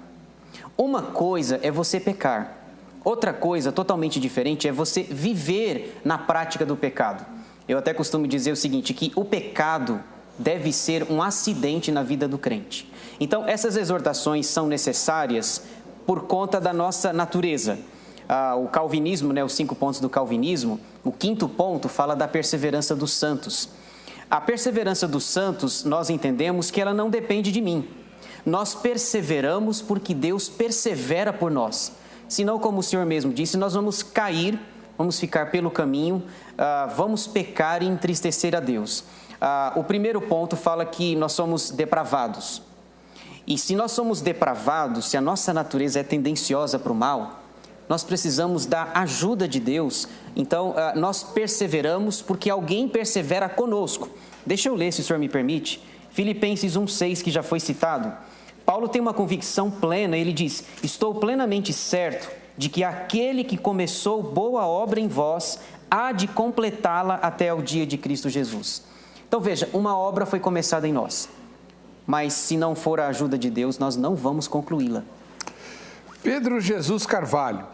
Uma coisa é você pecar, outra coisa totalmente diferente é você viver na prática do pecado. Eu até costumo dizer o seguinte, que o pecado deve ser um acidente na vida do crente. Então, essas exortações são necessárias por conta da nossa natureza. o calvinismo, né, os 5 pontos do calvinismo, o 5º ponto fala da perseverança dos santos. A perseverança dos santos, nós entendemos que ela não depende de mim. Nós perseveramos porque Deus persevera por nós. Senão, como o Senhor mesmo disse, nós vamos cair, vamos ficar pelo caminho, vamos pecar e entristecer a Deus. O primeiro ponto fala que nós somos depravados. E se nós somos depravados, se a nossa natureza é tendenciosa para o mal, nós precisamos da ajuda de Deus. Então, nós perseveramos porque alguém persevera conosco. Deixa eu ler, se o senhor me permite. Filipenses 1,6, que já foi citado. Paulo tem uma convicção plena, ele diz: estou plenamente certo de que aquele que começou boa obra em vós há de completá-la até o dia de Cristo Jesus. Então veja, uma obra foi começada em nós, mas se não for a ajuda de Deus, nós não vamos concluí-la. Pedro Jesus Carvalho: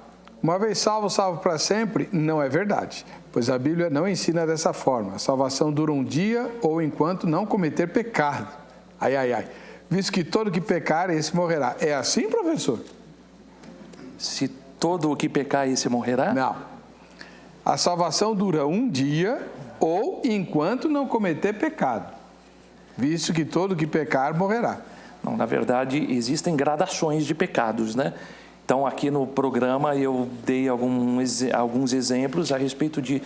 uma vez salvo, salvo para sempre, não é verdade, pois a Bíblia não ensina dessa forma. A salvação dura um dia ou enquanto não cometer pecado. Ai, ai, ai. Visto que todo que pecar, esse morrerá. É assim, professor? Se todo o que pecar, esse morrerá? Não. A salvação dura um dia ou enquanto não cometer pecado. Visto que todo que pecar, morrerá. Não, na verdade, existem gradações de pecados, né? Então, aqui no programa eu dei alguns exemplos a respeito de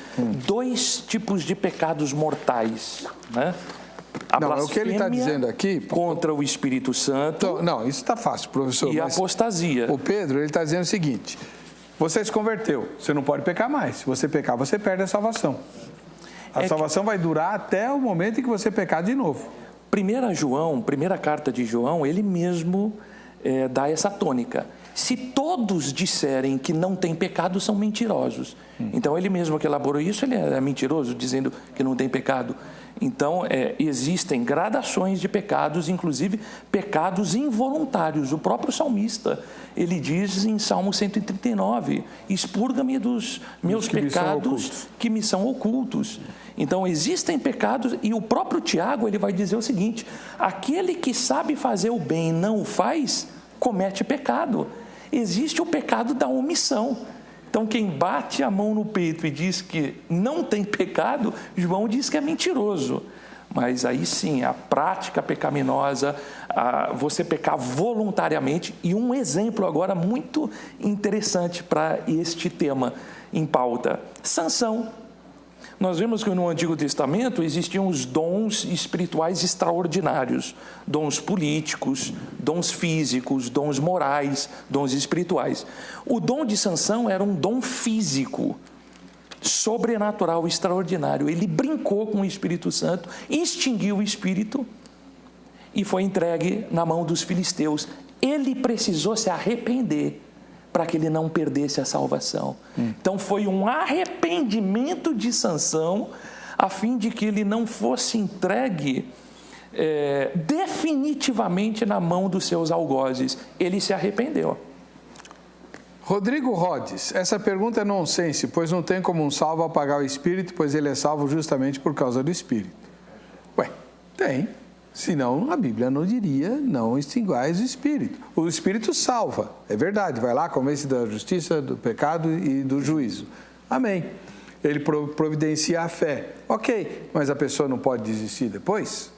2 tipos de pecados mortais, né? A não, é o que ele está dizendo aqui contra o Espírito Santo. Então, não, isso está fácil, professor. E a apostasia. O Pedro, ele está dizendo o seguinte: você se converteu, você não pode pecar mais. Se você pecar, você perde a salvação. A salvação vai durar até o momento em que você pecar de novo. Primeira carta de João, ele mesmo dá essa tônica. Se todos disserem que não tem pecado, são mentirosos. Então, ele mesmo que elaborou isso, ele é mentiroso, dizendo que não tem pecado. Então, existem gradações de pecados, inclusive pecados involuntários. O próprio salmista, ele diz em Salmo 139, expurga-me dos meus pecados que me são ocultos. Então, existem pecados, e o próprio Tiago, ele vai dizer o seguinte: aquele que sabe fazer o bem e não o faz, comete pecado. Existe o pecado da omissão. Então, quem bate a mão no peito e diz que não tem pecado, João diz que é mentiroso. Mas aí sim, a prática pecaminosa, você pecar voluntariamente. E um exemplo agora muito interessante para este tema em pauta: Sansão. Nós vemos que no Antigo Testamento existiam os dons espirituais extraordinários, dons políticos, dons físicos, dons morais, dons espirituais. O dom de Sansão era um dom físico, sobrenatural, extraordinário. Ele brincou com o Espírito Santo, extinguiu o Espírito e foi entregue na mão dos filisteus. Ele precisou se arrepender para que ele não perdesse a salvação. Então foi um arrependimento de Sansão, a fim de que ele não fosse entregue definitivamente na mão dos seus algozes. Ele se arrependeu. Rodrigo Rhodes: essa pergunta é nonsense, pois não tem como um salvo apagar o Espírito, pois ele é salvo justamente por causa do Espírito. Ué, tem. Senão, a Bíblia não diria: não extinguais o Espírito. O Espírito salva, é verdade. Vai lá, convence da justiça, do pecado e do juízo. Amém. Ele providencia a fé. Ok, mas a pessoa não pode desistir depois?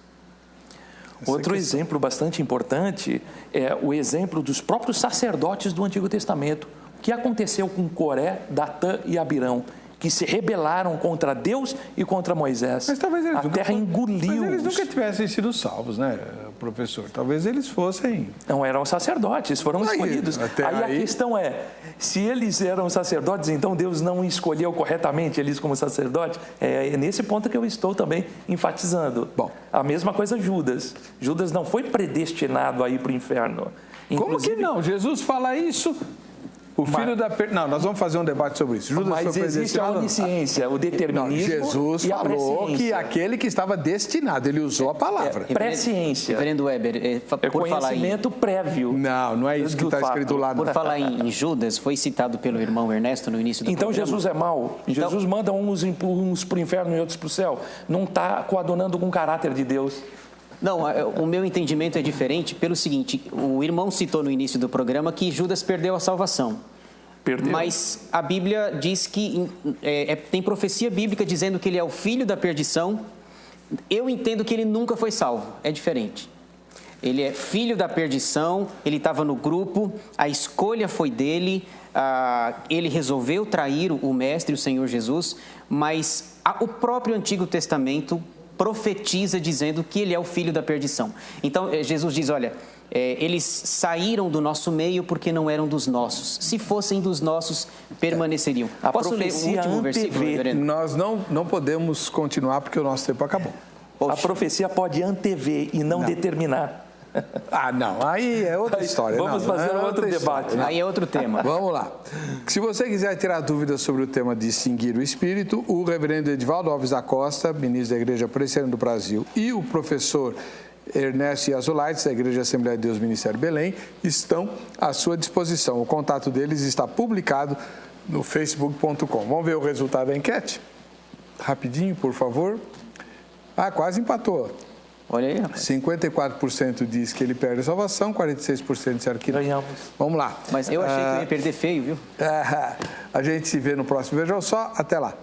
Outro exemplo bastante importante é o exemplo dos próprios sacerdotes do Antigo Testamento. O que aconteceu com Coré, Datã e Abirão, que se rebelaram contra Deus e contra Moisés. Mas talvez eles a terra engoliu. Mas eles nunca tivessem sido salvos, né, professor? Talvez eles fossem... Não eram sacerdotes, foram escolhidos. Aí a questão é, se eles eram sacerdotes, então Deus não escolheu corretamente eles como sacerdotes? É nesse ponto que eu estou também enfatizando. Bom. A mesma coisa Judas. Judas não foi predestinado a ir para o inferno. Inclusive, como que não? Jesus fala isso... O filho da... Não, nós vamos fazer um debate sobre isso. Judas mas existe a onisciência, o determinismo. Não, Jesus falou que aquele que estava destinado, ele usou a palavra. Pré-ciência. Reverendo Weber, por conhecimento prévio. Não é isso que está escrito lá. Por falar em Judas, foi citado pelo irmão Ernesto no início do programa. Então Jesus é mau. Então, Jesus manda uns para o inferno e outros para o céu. Não está coadunando com o caráter de Deus. Não, o meu entendimento é diferente pelo seguinte: o irmão citou no início do programa que Judas perdeu a salvação. Perdeu. Mas a Bíblia diz que tem profecia bíblica dizendo que ele é o filho da perdição. Eu entendo que ele nunca foi salvo, é diferente. Ele é filho da perdição, ele estava no grupo, a escolha foi dele, ele resolveu trair o Mestre, o Senhor Jesus, mas o próprio Antigo Testamento profetiza dizendo que ele é o filho da perdição. Então, Jesus diz, olha, eles saíram do nosso meio porque não eram dos nossos. Se fossem dos nossos, permaneceriam. Posso ler o último versículo, reverendo? Nós não podemos continuar porque o nosso tempo acabou. Poxa. A profecia pode antever e não determinar. Não, aí é outra história. Vamos fazer outro debate. Aí é outro tema. Vamos lá. Se você quiser tirar dúvidas sobre o tema distinguir o Espírito, o reverendo Edivaldo Alves da Costa, ministro da Igreja Presbiteriana do Brasil, e o professor Ernesto Yazulaitis, da Igreja Assembleia de Deus Ministério Belém, estão à sua disposição. O contato deles está publicado no facebook.com. Vamos ver o resultado da enquete? Rapidinho, por favor. Quase empatou. Olha aí, rapaz. 54% diz que ele perde a salvação, 46% disseram que não. Ganhamos. Vamos lá. Mas eu achei que eu ia perder feio, viu? A gente se vê no próximo Vejam Só. Até lá.